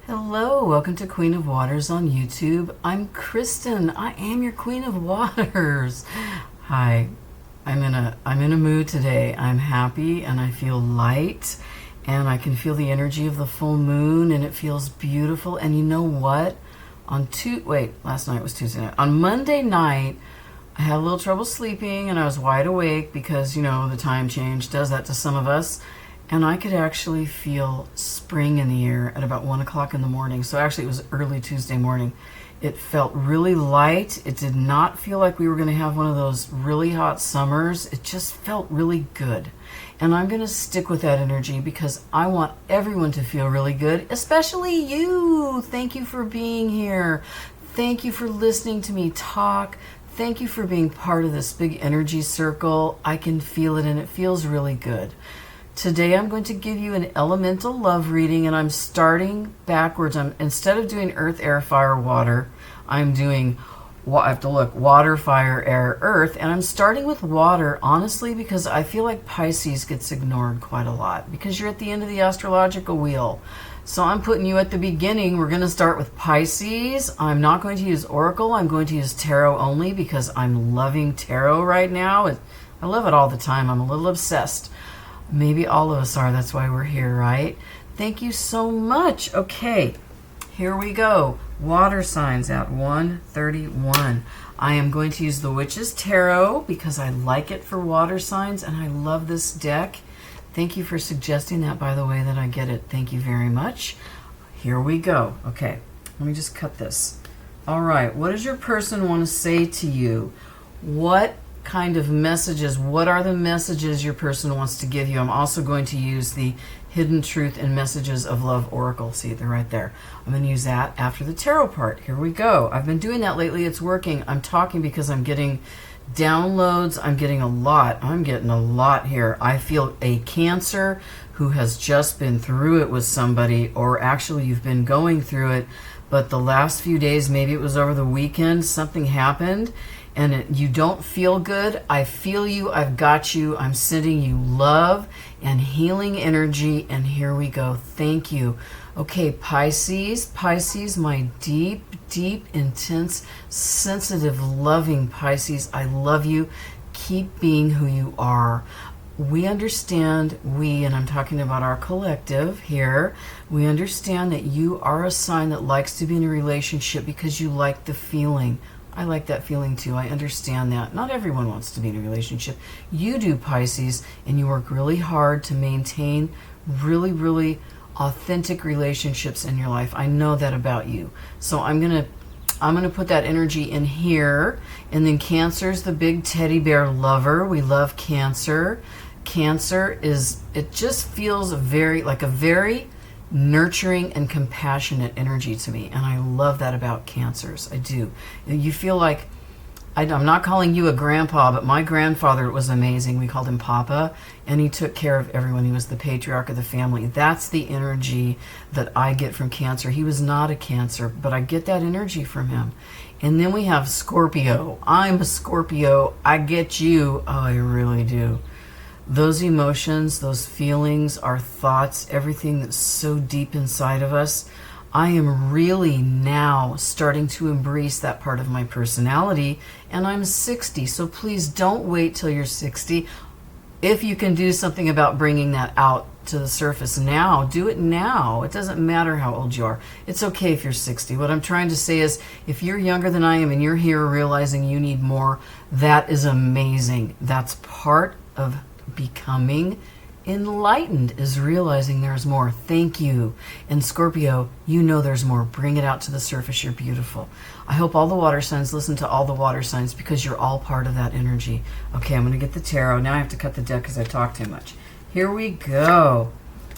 Hello, welcome to Queen of Waters on YouTube. I'm Kristen. I am your Queen of Waters. Hi. I'm in a mood today. I'm happy and I feel light and I can feel the energy of the full moon and it feels beautiful. And you know what? Last night was Tuesday night. On Monday night, I had a little trouble sleeping and I was wide awake because, you know, the time change does that to some of us. And I could actually feel spring in the air at about 1 o'clock in the morning. So actually it was early Tuesday morning. It felt really light. It did not feel like we were going to have one of those really hot summers. It just felt really good. And I'm going to stick with that energy because I want everyone to feel really good, especially you. Thank you for being here. Thank you for listening to me talk. Thank you for being part of this big energy circle. I can feel it and it feels really good. Today I'm going to give you an elemental love reading and I'm starting backwards. Instead of doing earth, air, fire, water, I'm doing, I have to look, water, fire, air, earth. And I'm starting with water, honestly, because I feel like Pisces gets ignored quite a lot because you're at the end of the astrological wheel. So I'm putting you at the beginning. We're going to start with Pisces. I'm not going to use Oracle. I'm going to use Tarot only because I'm loving Tarot right now. I love it all the time. I'm a little obsessed. Maybe all of us are. That's why we're here, right? Thank you so much. Okay, here we go. Water signs at 131. I am going to use the Witch's Tarot because I like it for water signs and I love this deck. Thank you for suggesting that, by the way, that I get it. Thank you very much. Here we go. Okay, let me just cut this. All right, what does your person want to say to you? What kind of messages, what are the messages your person wants to give you? I'm also going to use the Hidden Truth and Messages of Love Oracle. See, they're right there. I'm going to use that after the tarot part. Here we go. I've been doing that lately. It's working. I'm talking because I'm getting downloads. I'm getting a lot here. I feel a Cancer who has just been through it with somebody, or actually you've been going through it, but the last few days, maybe it was over the weekend, something happened and you don't feel good. I feel you. I've got you. I'm sending you love and healing energy. And here we go. Thank you. Okay, Pisces. Pisces, my deep, deep, intense, sensitive, loving Pisces. I love you. Keep being who you are. We understand, and I'm talking about our collective here, we understand that you are a sign that likes to be in a relationship because you like the feeling. I like that feeling too. I understand that. Not everyone wants to be in a relationship. You do, Pisces, and you work really hard to maintain really, really authentic relationships in your life. I know that about you. So I'm gonna put that energy in here. And then Cancer's the big teddy bear lover. We love Cancer. Cancer it just feels like a very nurturing and compassionate energy to me, and I love that about Cancers. I do. You feel like, I'm not calling you a grandpa, but my grandfather was amazing. We called him Papa, and he took care of everyone. He was the patriarch of the family. That's the energy that I get from Cancer. He was not a Cancer, but I get that energy from him. And then we have Scorpio. I'm a Scorpio. I get you. Oh, I really do. Those emotions, those feelings, our thoughts, everything that's so deep inside of us, I am really now starting to embrace that part of my personality, and I'm 60, so please don't wait till you're 60. If you can do something about bringing that out to the surface now, do it now. It doesn't matter how old you are. It's okay if you're 60. What I'm trying to say is, if you're younger than I am and you're here realizing you need more, that is amazing. That's part of becoming enlightened, is realizing there's more. Thank you. And Scorpio, you know there's more. Bring it out to the surface. You're beautiful. I hope all the water signs listen to all the water signs because you're all part of that energy. Okay, I'm going to get the tarot. Now I have to cut the deck because I talk too much. Here we go.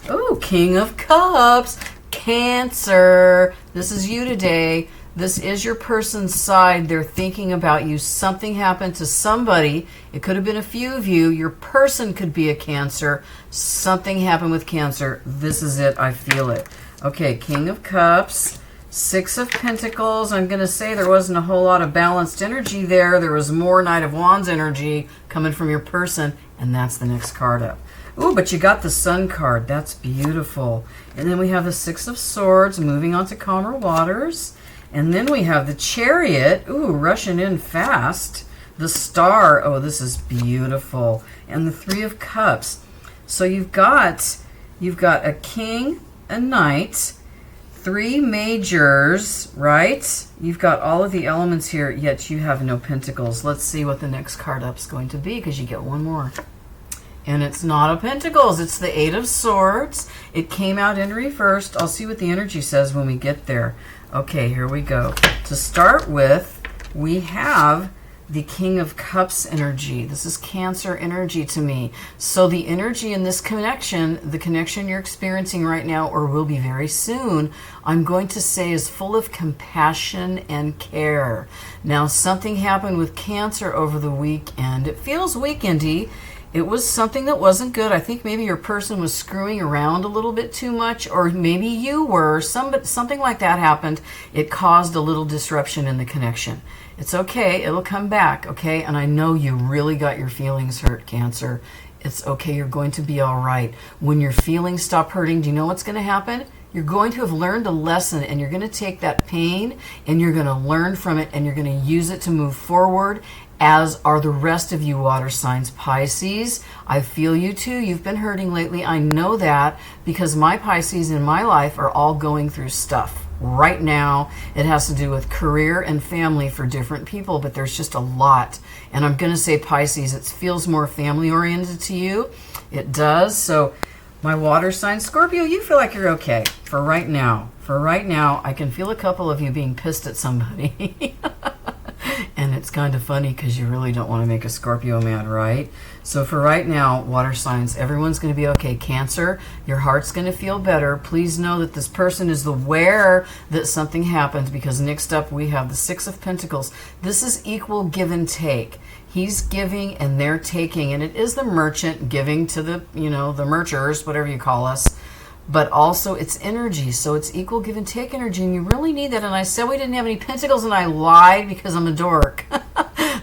Oh, King of Cups. Cancer. This is you today. This is your person's side. They're thinking about you. Something happened to somebody. It could have been a few of you. Your person could be a Cancer. Something happened with Cancer. This is it. I feel it. Okay, King of Cups. Six of Pentacles. I'm going to say there wasn't a whole lot of balanced energy there. There was more Knight of Wands energy coming from your person. And that's the next card up. Ooh, but you got the Sun card. That's beautiful. And then we have the Six of Swords moving on to calmer waters. And then we have the Chariot. Ooh, rushing in fast. The Star. Oh, this is beautiful. And the Three of Cups. So you've got a King, a Knight, 3 majors, right? You've got all of the elements here, yet you have no pentacles. Let's see what the next card up is going to be, because you get one more. And it's not a pentacles, it's the Eight of Swords. It came out in reversed. I'll see what the energy says when we get there. Okay, here we go. To start with, we have the King of Cups energy. This is Cancer energy to me. So the energy in this connection, the connection you're experiencing right now or will be very soon, I'm going to say is full of compassion and care. Now, something happened with Cancer over the weekend. It feels weekendy. It was something that wasn't good. I think maybe your person was screwing around a little bit too much, or maybe you were. Something like that happened. It caused a little disruption in the connection. It's okay. It'll come back, okay? And I know you really got your feelings hurt, Cancer. It's okay. You're going to be all right. When your feelings stop hurting, do you know what's going to happen? You're going to have learned a lesson, and you're going to take that pain, and you're going to learn from it, and you're going to use it to move forward, as are the rest of you water signs. Pisces, I feel you too. You've been hurting lately. I know that because my Pisces in my life are all going through stuff right now. It has to do with career and family for different people, but there's just a lot. And I'm going to say Pisces, it feels more family oriented to you. It does. So my water sign, Scorpio, you feel like you're okay for right now. For right now, I can feel a couple of you being pissed at somebody. And it's kind of funny because you really don't want to make a Scorpio mad, right? So for right now, water signs, everyone's going to be okay. Cancer, your heart's going to feel better. Please know that this person is aware that something happened, because next up we have the Six of Pentacles. This is equal give and take. He's giving and they're taking, and it is the merchant giving to the, the merchers, whatever you call us. But also it's energy, so it's equal give and take energy, and you really need that. And I said we didn't have any pentacles, and I lied because I'm a dork.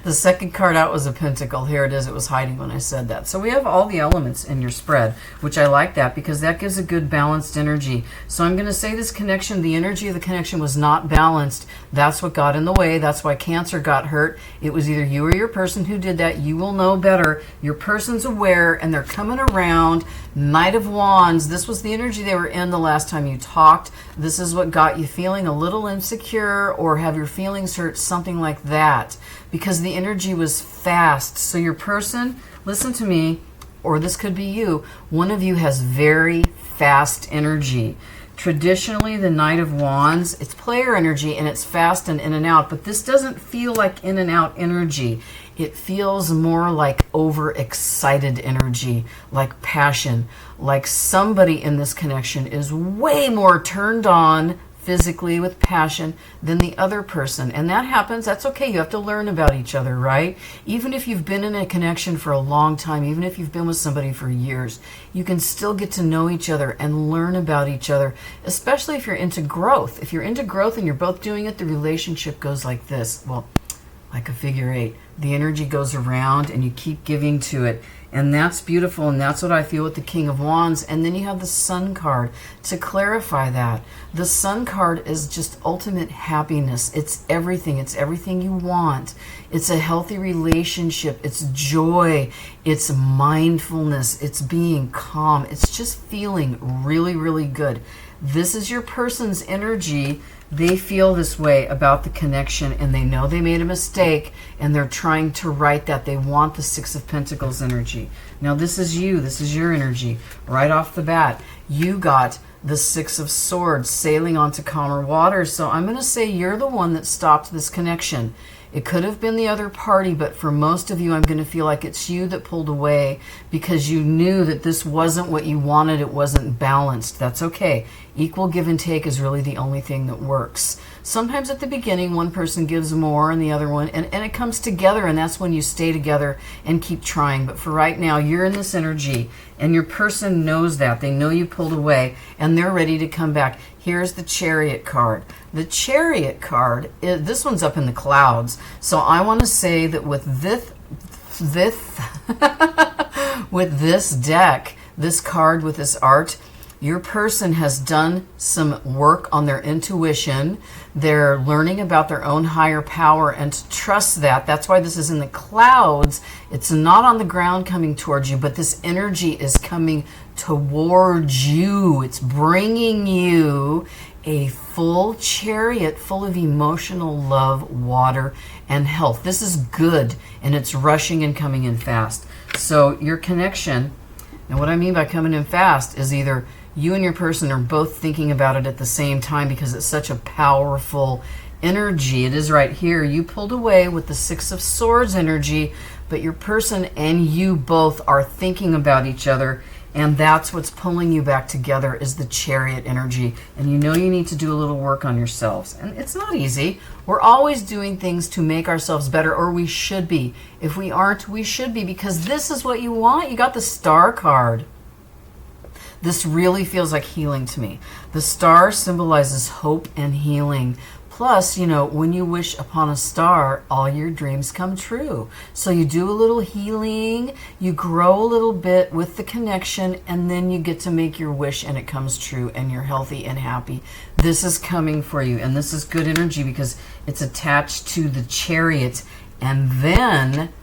The second card out was a pentacle. Here it is. It was hiding when I said that. So we have all the elements in your spread, which I like that because that gives a good balanced energy. So I'm going to say this connection, the energy of the connection was not balanced. That's what got in the way. That's why Cancer got hurt. It was either you or your person who did that. You will know better. Your person's aware, and they're coming around. Knight of Wands. This was the energy they were in the last time you talked. This is what got you feeling a little insecure or have your feelings hurt, something like that, because the energy was fast. So your person, listen to me, or this could be you, one of you has very fast energy. Traditionally, the Knight of Wands, it's player energy and it's fast and in and out, but this doesn't feel like in and out energy. It feels more like overexcited energy, like passion, like somebody in this connection is way more turned on physically with passion than the other person. And that happens. That's okay. You have to learn about each other, right? Even if you've been in a connection for a long time, even if you've been with somebody for years, you can still get to know each other and learn about each other, especially if you're into growth. If you're into growth and you're both doing it, the relationship goes like this. Well, like a figure eight. The energy goes around and you keep giving to it. And that's beautiful, and that's what I feel with the King of Wands. And then you have the Sun card to clarify that. The Sun card is just ultimate happiness. It's everything. It's everything you want. It's a healthy relationship. It's joy. It's mindfulness. It's being calm. It's just feeling really, really good. This is your person's energy. They feel this way about the connection, and they know they made a mistake, and they're trying to right that. They want the Six of Pentacles energy. Now this is you. This is your energy. Right off the bat, you got the Six of Swords sailing onto calmer waters. So I'm going to say you're the one that stopped this connection. It could have been the other party, but for most of you, I'm going to feel like it's you that pulled away because you knew that this wasn't what you wanted. It wasn't balanced. That's okay. Equal give and take is really the only thing that works. Sometimes at the beginning, one person gives more and the other one, and it comes together, and that's when you stay together and keep trying. But for right now, you're in this energy, and your person knows that. They know you pulled away, and they're ready to come back. Here's the Chariot card. The Chariot card, this one's up in the clouds. So I want to say that with this with this deck, this card with this art, your person has done some work on their intuition. They're learning about their own higher power, and to trust that. That's why this is in the clouds. It's not on the ground coming towards you, but this energy is coming towards you. It's bringing you a full chariot full of emotional love, water, and health. This is good, and it's rushing and coming in fast. So your connection, and what I mean by coming in fast is either you and your person are both thinking about it at the same time, because it's such a powerful energy. It is right here. You pulled away with the Six of Swords energy, but your person and you both are thinking about each other, and that's what's pulling you back together, is the Chariot energy. And you know you need to do a little work on yourselves. And it's not easy. We're always doing things to make ourselves better, or we should be. If we aren't, we should be, because this is what you want. You got the Star card. This really feels like healing to me. The star symbolizes hope and healing. Plus, you know, when you wish upon a star, all your dreams come true. So you do a little healing, you grow a little bit with the connection, and then you get to make your wish and it comes true and you're healthy and happy. This is coming for you, and this is good energy because it's attached to the Chariot. And then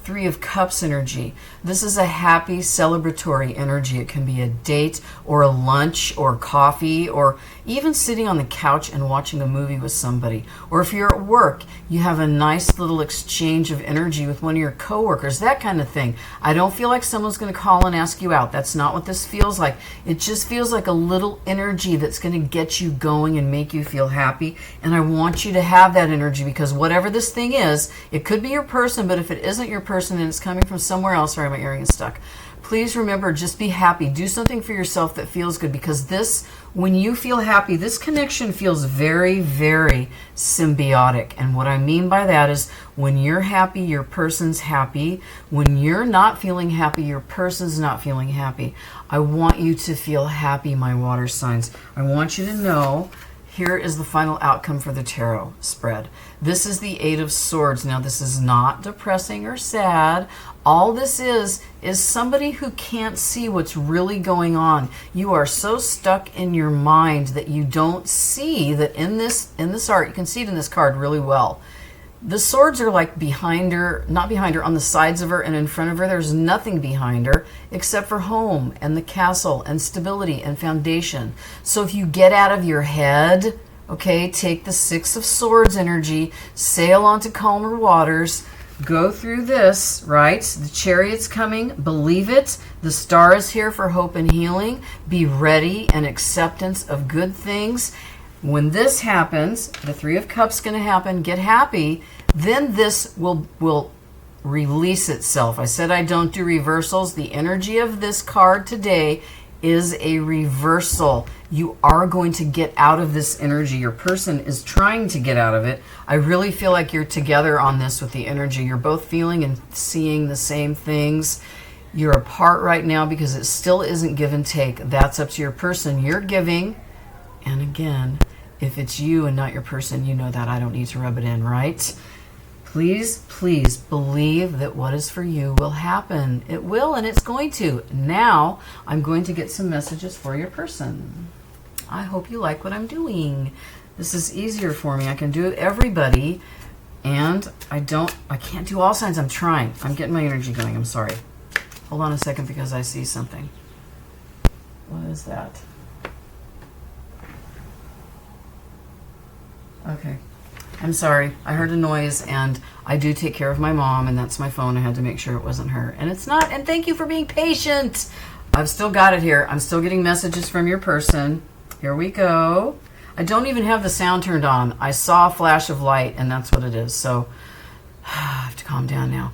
Three of Cups energy. This is a happy, celebratory energy. It can be a date or a lunch or coffee, or even sitting on the couch and watching a movie with somebody. Or if you're at work, you have a nice little exchange of energy with one of your coworkers, that kind of thing. I don't feel like someone's going to call and ask you out. That's not what this feels like. It just feels like a little energy that's going to get you going and make you feel happy. And I want you to have that energy, because whatever this thing is, it could be your person, but if it isn't your person and it's coming from somewhere else, sorry, my earring is stuck. Please remember, just be happy. Do something for yourself that feels good, because this, when you feel happy, this connection feels very, very symbiotic. And what I mean by that is when you're happy, your person's happy. When you're not feeling happy, your person's not feeling happy. I want you to feel happy, my water signs. I want you to know, here is the final outcome for the tarot spread. This is the Eight of Swords. Now, this is not depressing or sad. All this is somebody who can't see what's really going on. You are so stuck in your mind that you don't see that in this art, you can see it in this card really well. The swords are like behind her, not behind her, on the sides of her and in front of her. There's nothing behind her except for home and the castle and stability and foundation. So if you get out of your head, okay, take the Six of Swords energy, sail onto calmer waters, go through this, right? The Chariot's coming, believe it. The star is here for hope and healing. Be ready and acceptance of good things. When this happens, the Three of Cups going to happen, get happy, then this will release itself. I said I don't do reversals. The energy of this card today is a reversal. You are going to get out of this energy. Your person is trying to get out of it. I really feel like you're together on this with the energy. You're both feeling and seeing the same things. You're apart right now because it still isn't give and take. That's up to your person. You're giving. And again, if it's you and not your person, you know that. I don't need to rub it in, right? Please, please believe that what is for you will happen. It will, and it's going to. Now, I'm going to get some messages for your person. I hope you like what I'm doing. This is easier for me. I can do everybody, and I can't do all signs. I'm trying. I'm getting my energy going. I'm sorry. Hold on a second because I see something. What is that? Okay. I'm sorry. I heard a noise, and I do take care of my mom, and that's my phone. I had to make sure it wasn't her. And it's not. And thank you for being patient. I've still got it here. I'm still getting messages from your person. Here we go. I don't even have the sound turned on. I saw a flash of light, and that's what it is. So I have to calm down now.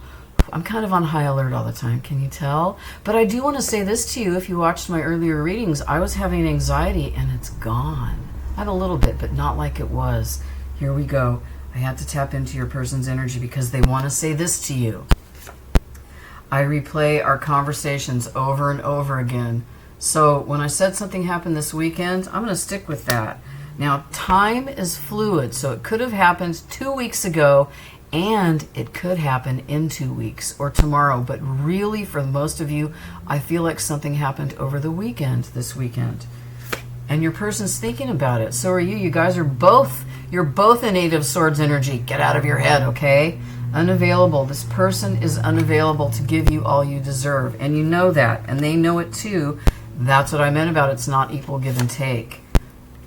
I'm kind of on high alert all the time. Can you tell? But I do want to say this to you. If you watched my earlier readings, I was having anxiety, and it's gone. I had a little bit, but not like it was. Here we go. I had to tap into your person's energy because they want to say this to you. I replay our conversations over and over again. So when I said something happened this weekend, I'm going to stick with that. Now, time is fluid, so it could have happened 2 weeks ago, And it could happen in 2 weeks or tomorrow. But really, for most of you, I feel like something happened over the weekend, this weekend. And your person's thinking about it. So are you. You guys are both, you're both in Eight of Swords energy. Get out of your head, okay? Unavailable. This person is unavailable to give you all you deserve. And you know that. And they know it too. That's what I meant about it's not equal give and take.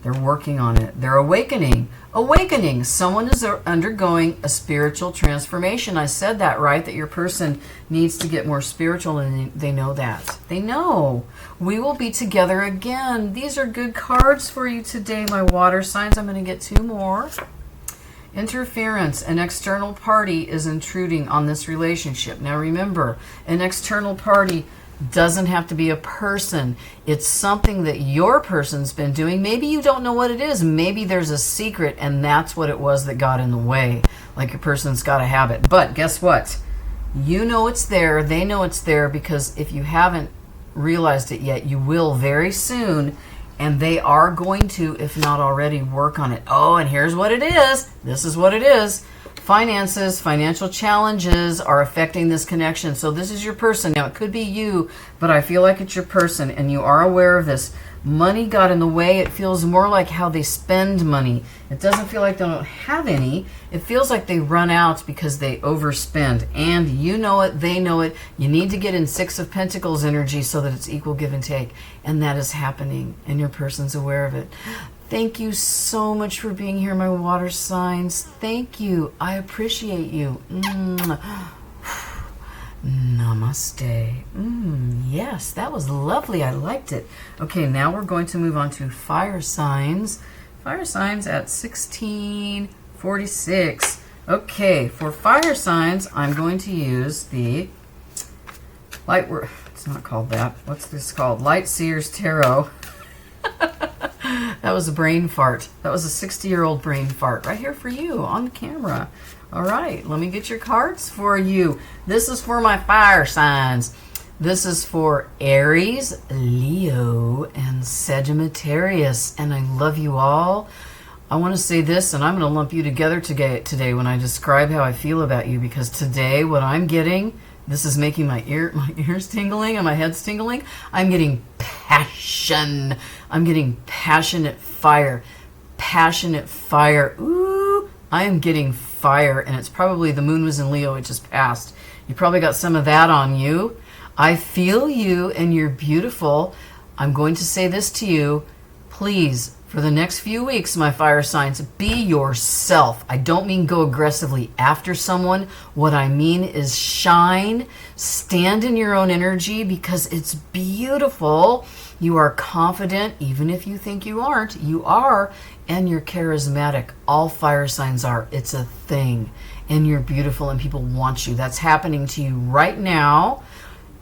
They're working on it. They're awakening. Awakening. Someone is undergoing a spiritual transformation. I said that, right? That your person needs to get more spiritual, and they know that. They know. We will be together again. These are good cards for you today, my water signs. I'm going to get 2 more. Interference. An external party is intruding on this relationship. Now remember, an external party doesn't have to be a person. It's something that your person's been doing. Maybe you don't know what it is. Maybe there's a secret, and that's what it was that got in the way. Like your person's got a habit. But guess what? You know it's there. They know it's there, because if you haven't realized it yet, you will very soon. And they are going to, if not already, work on it. Oh, and here's what it is. This is what it is. Finances, financial challenges are affecting this connection. So this is your person. Now, it could be you, but I feel like it's your person, and you are aware of this. Money got in the way. It feels more like how they spend money. It doesn't feel like they don't have any. It feels like they run out because they overspend. And you know it. They know it. You need to get in Six of Pentacles energy so that it's equal give and take. And that is happening, and your person's aware of it. Thank you so much for being here, my water signs. Thank you. I appreciate you. Namaste. Yes, that was lovely. I liked it. Okay, now we're going to move on to fire signs. Fire signs at 1646. Okay, for fire signs, I'm going to use the light. It's not called that. What's this called? Light Seers Tarot. That was a brain fart. That was a 60-year-old brain fart right here for you on the camera. All right, let me get your cards for you. This is for my fire signs. This is for Aries, Leo, and Sagittarius. And I love you all. I want to say this, and I'm going to lump you together today when I describe how I feel about you, because today what I'm getting, this is making my ears tingling and my head's tingling. I'm getting passion. I'm getting passionate fire. Passionate fire. Ooh, I am getting fire, and it's probably the moon was in Leo. It just passed. You probably got some of that on you. I feel you, and you're beautiful. I'm going to say this to you. Please, for the next few weeks, my fire signs, be yourself. I don't mean go aggressively after someone. What I mean is shine. Stand in your own energy, because it's beautiful. You are confident, even if you think you aren't. You are, and you're charismatic. All fire signs are. It's a thing. And you're beautiful, and people want you. That's happening to you right now.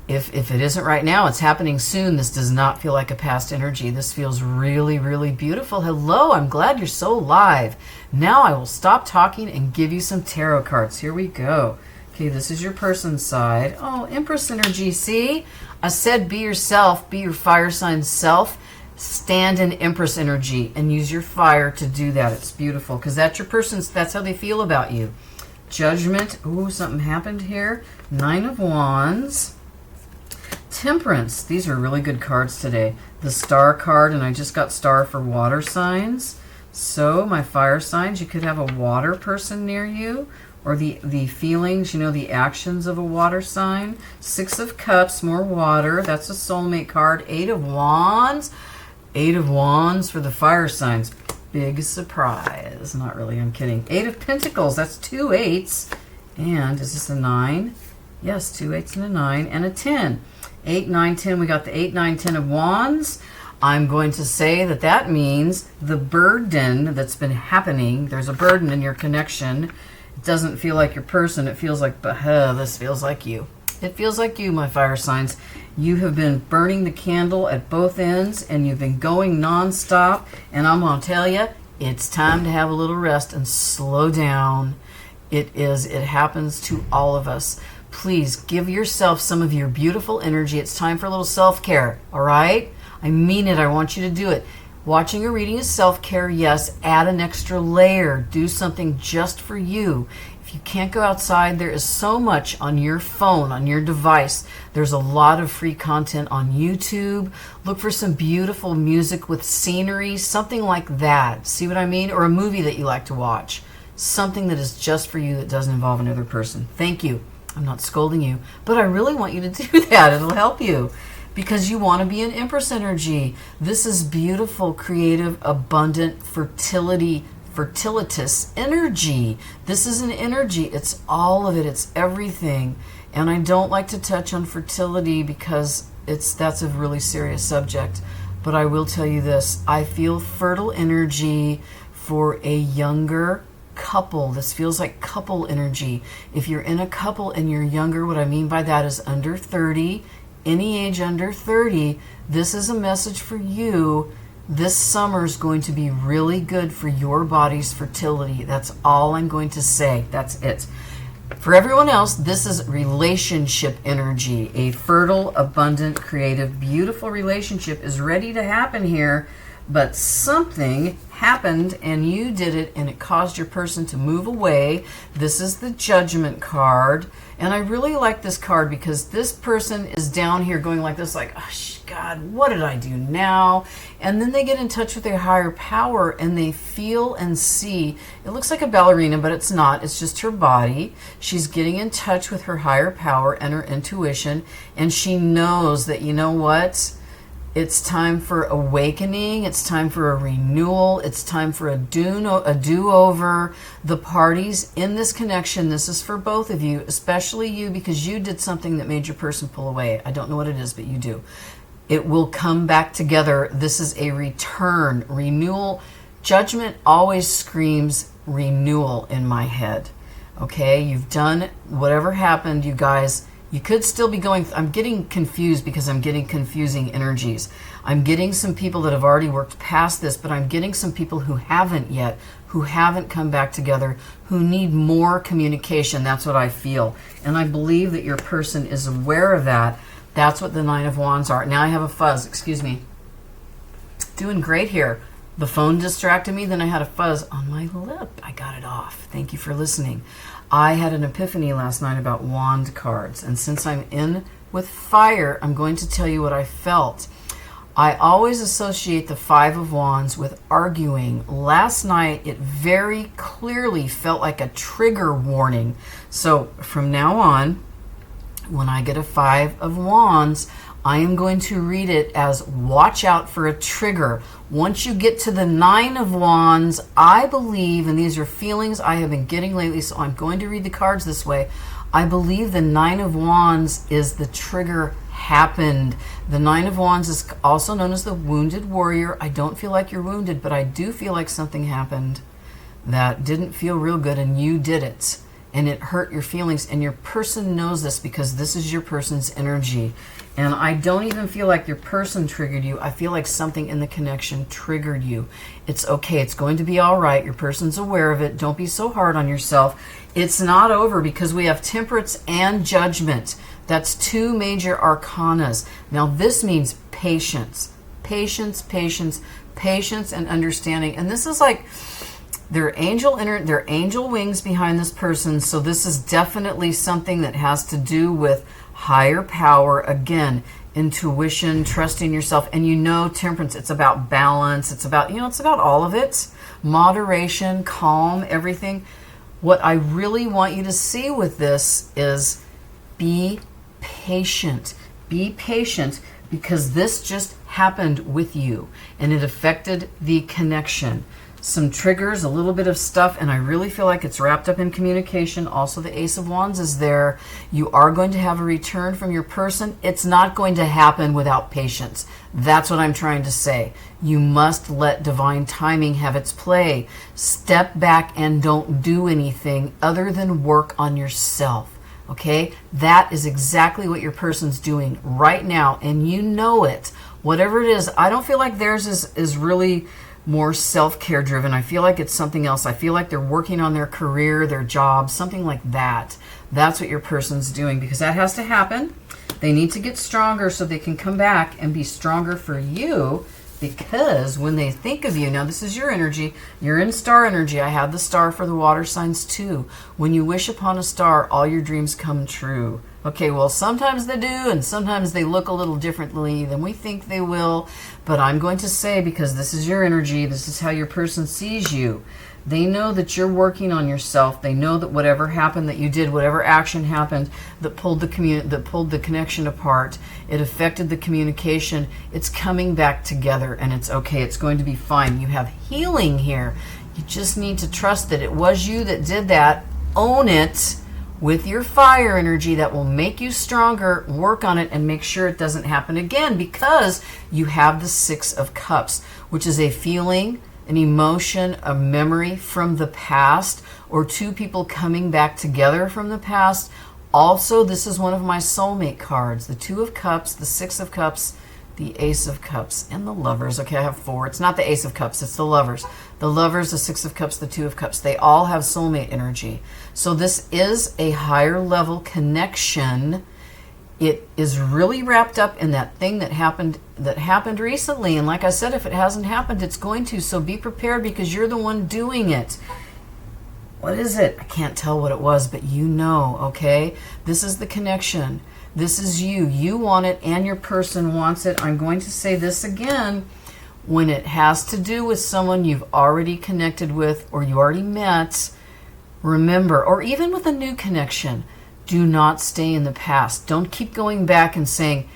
If it isn't right now, it's happening soon. This does not feel like a past energy. This feels really, really beautiful. Hello, I'm glad you're so live. Now I will stop talking and give you some tarot cards. Here we go. Okay, this is your person's side. Oh, Empress energy, see? I said be yourself, be your fire sign self. Stand in Empress energy and use your fire to do that. It's beautiful, because that's your person's, that's how they feel about you. Judgment. Ooh, something happened here. 9 of Wands. Temperance. These are really good cards today. The Star card, and I just got Star for water signs. So my fire signs, you could have a water person near you, or the feelings, you know, the actions of a water sign. 6 of Cups, more water. That's a soulmate card. 8 of Wands. 8 of Wands for the fire signs. Big surprise. Not really, I'm kidding. 8 of Pentacles. That's 2 8s. And is this a 9? Yes, 2 8s and a 9 and a 10. 8, 9, 10. We got the 8, 9, 10 of Wands. I'm going to say that that means the burden that's been happening. There's a burden in your connection. It doesn't feel like your person. It feels like, this feels like you. It feels like you, my fire signs. You have been burning the candle at both ends, and you've been going nonstop. And I'm going to tell you, it's time to have a little rest and slow down. It happens to all of us. Please give yourself some of your beautiful energy. It's time for a little self-care, all right? I mean it. I want you to do it. Watching a reading is self-care, yes. Add an extra layer. Do something just for you. If If you can't go outside, there is so much on your phone, on your device. There's a lot of free content on YouTube. Look for some beautiful music with scenery, something like that. See what I mean? Or a movie that you like to watch. Something that is just for you that doesn't involve another person. Thank you. I'm not scolding you, but I really want you to do that. It'll help you because you want to be in Empress energy. This is beautiful, creative, abundant, fertilitous energy. This is an energy. It's all of it. It's everything. And I don't like to touch on fertility because that's a really serious subject. But I will tell you this. I feel fertile energy for a younger couple. This feels like couple energy. If you're in a couple and you're younger, what I mean by that is under 30, any age under 30, this is a message for you. This summer is going to be really good for your body's fertility. That's all I'm going to say. That's it. For everyone else, this is relationship energy. A fertile, abundant, creative, beautiful relationship is ready to happen here, but something happened and you did it and it caused your person to move away. This is the Judgment card. And I really like this card because this person is down here going like this, like, oh, God, what did I do now? And then they get in touch with their higher power and they feel and see. It looks like a ballerina, but it's not. It's just her body. She's getting in touch with her higher power and her intuition. And she knows that, you know what? It's time for awakening. It's time for a renewal. It's time for a do-over. The parties in this connection, this is for both of you, especially you, because you did something that made your person pull away. I don't know what it is, but you do. It will come back together. This is a return, renewal. Judgment always screams renewal in my head. Okay, you've done whatever happened, you guys. You could still be going, I'm getting confused because I'm getting confusing energies. I'm getting some people that have already worked past this, but I'm getting some people who haven't yet, who haven't come back together, who need more communication. That's what I feel. And I believe that your person is aware of that. That's what the Nine of Wands are. Now I have a fuzz, excuse me. Doing great here. The phone distracted me, then I had a fuzz on my lip. I got it off. Thank you for listening. I had an epiphany last night about wand cards, and since I'm in with fire, I'm going to tell you what I felt. I always associate the Five of Wands with arguing. Last night, it very clearly felt like a trigger warning. So from now on, when I get a Five of Wands, I am going to read it as watch out for a trigger. Once you get to the Nine of Wands, I believe, and these are feelings I have been getting lately, so I'm going to read the cards this way. I believe the Nine of Wands is the trigger happened. The Nine of Wands is also known as the wounded warrior. I don't feel like you're wounded, but I do feel like something happened that didn't feel real good and you did it. And it hurt your feelings, and your person knows this because this is your person's energy. And I don't even feel like your person triggered you. I feel like something in the connection triggered you. It's okay. It's going to be all right. Your person's aware of it. Don't be so hard on yourself. It's not over because we have Temperance and Judgment. That's two major arcanas. Now this means patience. Patience, patience, patience, and understanding. And this is like their angel wings behind this person. So this is definitely something that has to do with higher power. Again, intuition, trusting yourself. And you know, Temperance, it's about balance. It's about, it's about all of it. Moderation, calm, everything. What I really want you to see with this is be patient. Be patient because this just happened with you and it affected the connection. Some triggers, a little bit of stuff, and I really feel like it's wrapped up in communication. Also, the Ace of Wands is there. You are going to have a return from your person. It's not going to happen without patience. That's what I'm trying to say. You must let divine timing have its play. Step back and don't do anything other than work on yourself. Okay? That is exactly what your person's doing right now, and you know it. Whatever it is, I don't feel like theirs is really more self-care driven. I feel like it's something else. I feel like they're working on their career, their job, something like that. That's what your person's doing because that has to happen. They need to get stronger so they can come back and be stronger for you because when they think of you, now this is your energy, you're in star energy. I have the star for the water signs too. When you wish upon a star, all your dreams come true. Okay, well, sometimes they do, and sometimes they look a little differently than we think they will. But I'm going to say, because this is your energy, this is how your person sees you. They know that you're working on yourself. They know that whatever happened that you did, whatever action happened that pulled the connection apart, it affected the communication. It's coming back together, and it's okay. It's going to be fine. You have healing here. You just need to trust that it was you that did that. Own it with your fire energy. That will make you stronger. Work on it and make sure it doesn't happen again, because you have the Six of Cups, which is a feeling, an emotion, a memory from the past, or two people coming back together from the past. Also, this is one of my soulmate cards. The Two of Cups, the Six of Cups, the Ace of Cups, and the Lovers. Okay, I have four. It's not the Ace of Cups, it's the Lovers. The Lovers, the Six of Cups, the Two of Cups. They all have soulmate energy. So this is a higher level connection. It is really wrapped up in that thing that happened recently. And like I said, if it hasn't happened, it's going to. So be prepared, because you're the one doing it. What is it? I can't tell what it was, but you know, okay? This is the connection. This is you. You want it, and your person wants it. I'm going to say this again. When it has to do with someone you've already connected with or you already met, remember, or even with a new connection, do not stay in the past. Don't keep going back and saying,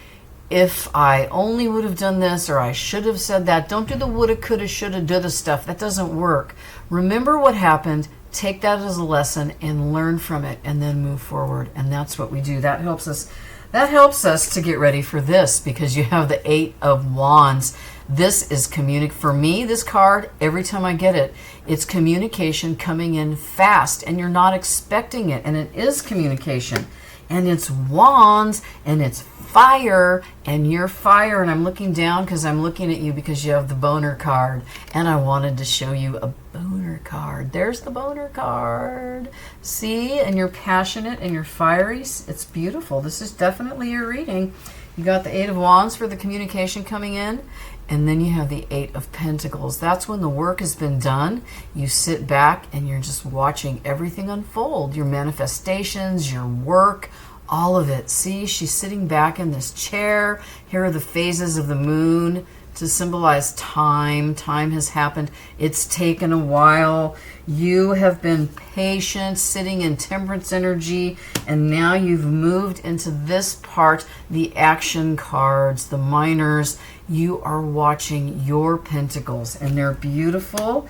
if I only would have done this, or I should have said that. Don't do the woulda, coulda, shoulda, doulda stuff. That doesn't work. Remember what happened. Take that as a lesson and learn from it, and then move forward. And that's what we do. That helps us. That helps us to get ready for this, because you have the Eight of Wands. This is for me, this card, every time I get it, it's communication coming in fast, and you're not expecting it, and it is communication, and it's wands, and it's fire, and you're fire. And I'm looking down because I'm looking at you because you have the boner card, and I wanted to show you a boner card. There's the boner card. See? And you're passionate and you're fiery. It's beautiful. This is definitely your reading. You got the Eight of Wands for the communication coming in, and then you have the Eight of Pentacles. That's when the work has been done. You sit back and you're just watching everything unfold. Your manifestations, your work, all of it. See, she's sitting back in this chair. Here are the phases of the moon to symbolize time. Time has happened. It's taken a while. You have been patient, sitting in temperance energy, and now you've moved into this part, the action cards, the minors. You are watching your pentacles, and they're beautiful.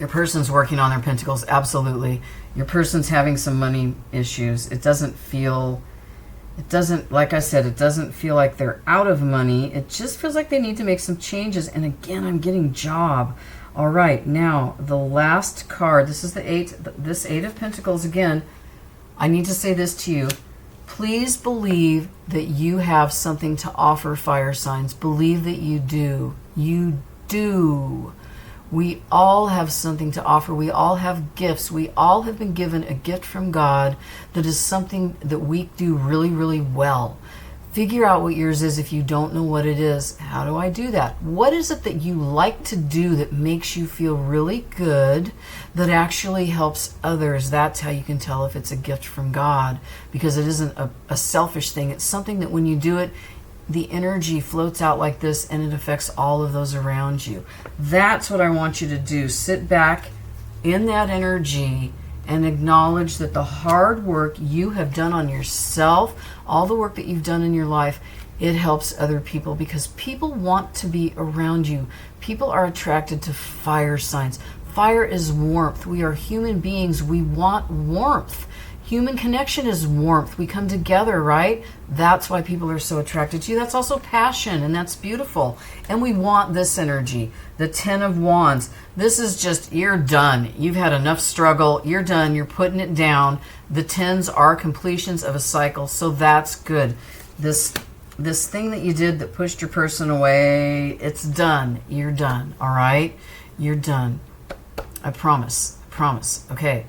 Your person's working on their pentacles, absolutely. Your person's having some money issues. It doesn't, like I said, it doesn't feel like they're out of money. It just feels like they need to make some changes. And again, I'm getting job. All right, now the last card. This is the Eight of Pentacles again. I need to say this to you. Please believe that you have something to offer, fire signs. Believe that you do. You do. We all have something to offer. We all have gifts. We all have been given a gift from God that is something that we do really, really well. Figure out what yours is if you don't know what it is. How do I do that? What is it that you like to do that makes you feel really good, that actually helps others? That's how you can tell if it's a gift from God, because it isn't a selfish thing. It's something that when you do it, the energy floats out like this, and it affects all of those around you. That's what I want you to do. Sit back in that energy and acknowledge that the hard work you have done on yourself, all the work that you've done in your life, it helps other people, because people want to be around you. People are attracted to fire signs. Fire is warmth. We are human beings. We want warmth. Human connection is warmth. We come together, right? That's why people are so attracted to you. That's also passion, and that's beautiful. And we want this energy. The Ten of Wands. This is just, you're done. You've had enough struggle. You're done. You're putting it down. The tens are completions of a cycle, so that's good. This thing that you did that pushed your person away, it's done. You're done, all right? You're done. I promise. I promise. Okay.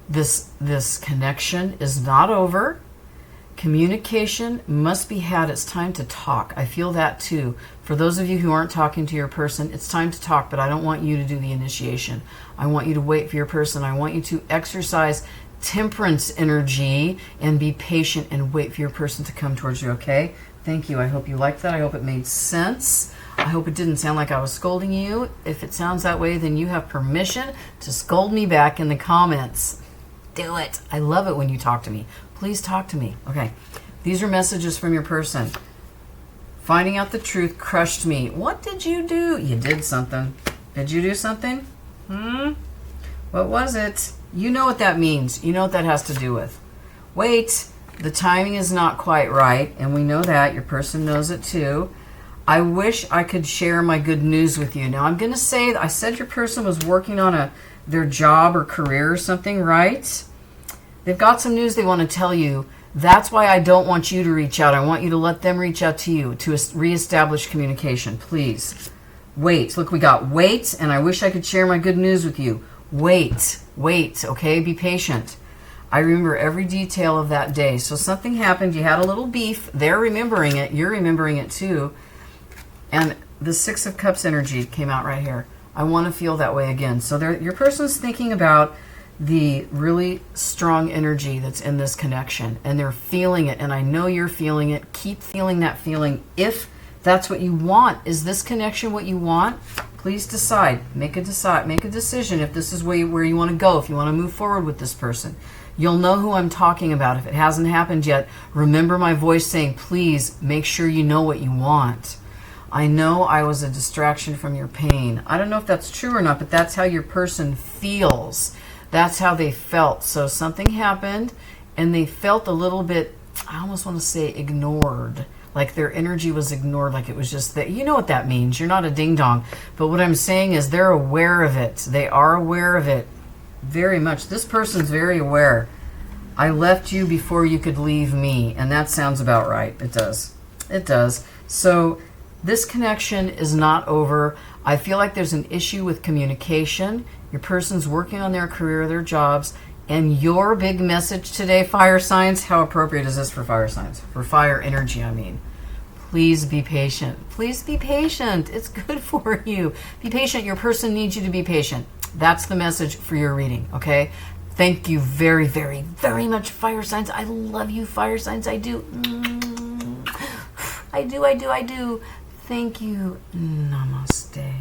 This connection is not over. Communication must be had. It's time to talk. I feel that too. For those of you who aren't talking to your person, it's time to talk, but I don't want you to do the initiation. I want you to wait for your person. I want you to exercise temperance energy and be patient and wait for your person to come towards you, okay? Thank you. I hope you liked that. I hope it made sense. I hope it didn't sound like I was scolding you. If it sounds that way, then you have permission to scold me back in the comments. Do it. I love it when you talk to me. Please talk to me. Okay. These are messages from your person. Finding out the truth crushed me. What did you do? You did something. Did you do something? What was it? You know what that means. You know what that has to do with. Wait. The timing is not quite right, and we know that. Your person knows it too. I wish I could share my good news with you. Now, I'm going to say, I said your person was working on their job or career or something, right? They've got some news they want to tell you. That's why I don't want you to reach out. I want you to let them reach out to you to reestablish communication, please. Wait. Look, we got wait, and I wish I could share my good news with you. Wait, okay? Be patient. I remember every detail of that day. So something happened. You had a little beef. They're remembering it. You're remembering it too. And the Six of Cups energy came out right here. I want to feel that way again. So your person's thinking about the really strong energy that's in this connection. And they're feeling it. And I know you're feeling it. Keep feeling that feeling if that's what you want. Is this connection what you want? Please decide. Make a decision if this is where you want to go, if you want to move forward with this person. You'll know who I'm talking about. If it hasn't happened yet, remember my voice saying, please make sure you know what you want. I know I was a distraction from your pain. I don't know if that's true or not, but that's how your person feels. That's how they felt. So something happened, and they felt a little bit, I almost want to say ignored. Like their energy was ignored, like it was just that. You know what that means. You're not a ding-dong. But what I'm saying is they're aware of it. They are aware of it. Very much. This person's very aware. I left you before you could leave me. And that sounds about right. It does. It does. So this connection is not over. I feel like there's an issue with communication. Your person's working on their career, their jobs. And your big message today, fire signs, how appropriate is this for fire signs? For fire energy, I mean. Please be patient. Please be patient. It's good for you. Be patient. Your person needs you to be patient. That's the message for your reading, okay? Thank you very, very, very much, fire signs. I love you, fire signs. I do. I do. Thank you. Namaste.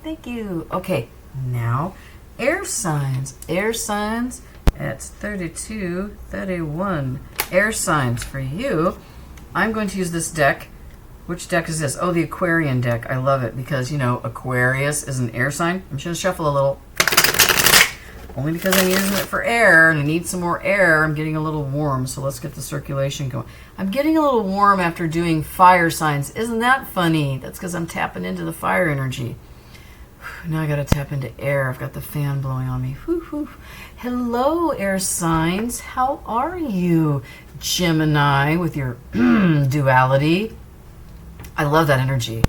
Thank you. Okay, now, air signs. Air signs, that's 32, 31. Air signs for you. I'm going to use this deck. Which deck is this? Oh, the Aquarian deck. I love it because, you know, Aquarius is an air sign. I'm just going to shuffle a little. Only because I'm using it for air and I need some more air. I'm getting a little warm, so let's get the circulation going. I'm getting a little warm after doing fire signs. Isn't that funny? That's because I'm tapping into the fire energy. Now I got to tap into air. I've got the fan blowing on me. Hello, air signs. How are you, Gemini, with your duality? I love that energy.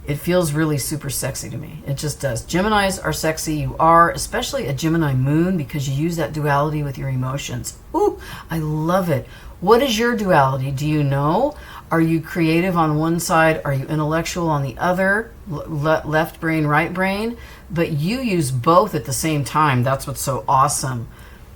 It feels really super sexy to me. It just does. Geminis are sexy. You are, especially a Gemini moon, because you use that duality with your emotions. Ooh, I love it. What is your duality? Do you know? Are you creative on one side? Are you intellectual on the other? Left brain, right brain? But you use both at the same time. That's what's so awesome.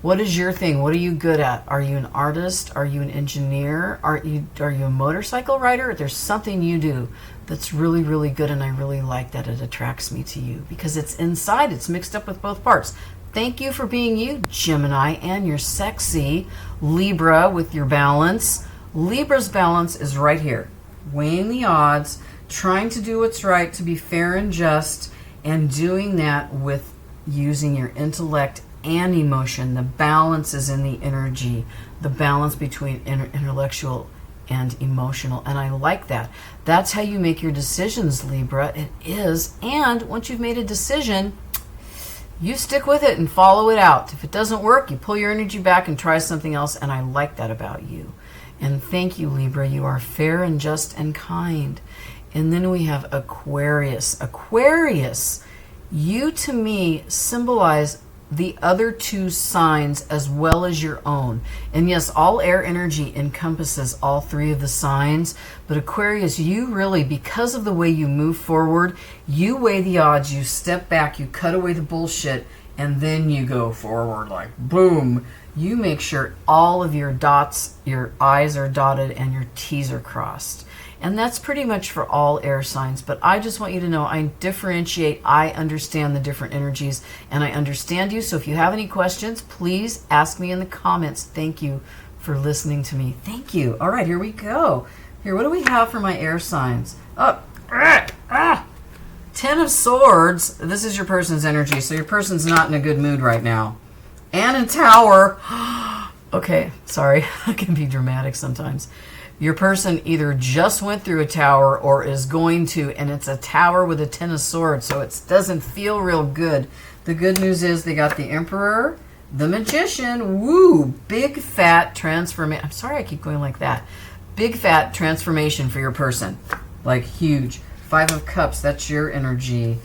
What is your thing? What are you good at? Are you an artist? Are you an engineer? Are you a motorcycle rider? There's something you do that's really, really good, and I really like that it attracts me to you because it's inside. It's mixed up with both parts. Thank you for being you, Gemini, and you're sexy. Libra with your balance. Libra's balance is right here. Weighing the odds, trying to do what's right, to be fair and just, and doing that with using your intellect and emotion. The balance is in the energy, the balance between intellectual and emotional, and I like that. That's how you make your decisions, Libra. It is. And once you've made a decision, you stick with it and follow it out. If it doesn't work, you pull your energy back and try something else, and I like that about you. And thank you, Libra. You are fair and just and kind. And then we have Aquarius. Aquarius, you to me symbolize the other two signs as well as your own. And yes, all air energy encompasses all three of the signs, but Aquarius, you really, because of the way you move forward, you weigh the odds, you step back, you cut away the bullshit, and then you go forward like boom. You make sure all of your dots, your I's are dotted and your T's are crossed. And that's pretty much for all air signs. But I just want you to know I differentiate. I understand the different energies and I understand you. So if you have any questions, please ask me in the comments. Thank you for listening to me. Thank you. All right, here we go. Here, what do we have for my air signs? Ten of Swords. This is your person's energy. So your person's not in a good mood right now. And a Tower. Okay, sorry. I can be dramatic sometimes. Your person either just went through a Tower or is going to, and it's a Tower with a Ten of Swords, so it doesn't feel real good. The good news is they got the Emperor, the Magician, woo, big fat transformation. I'm sorry I keep going like that. Big fat transformation for your person, like huge. Five of Cups, that's your energy.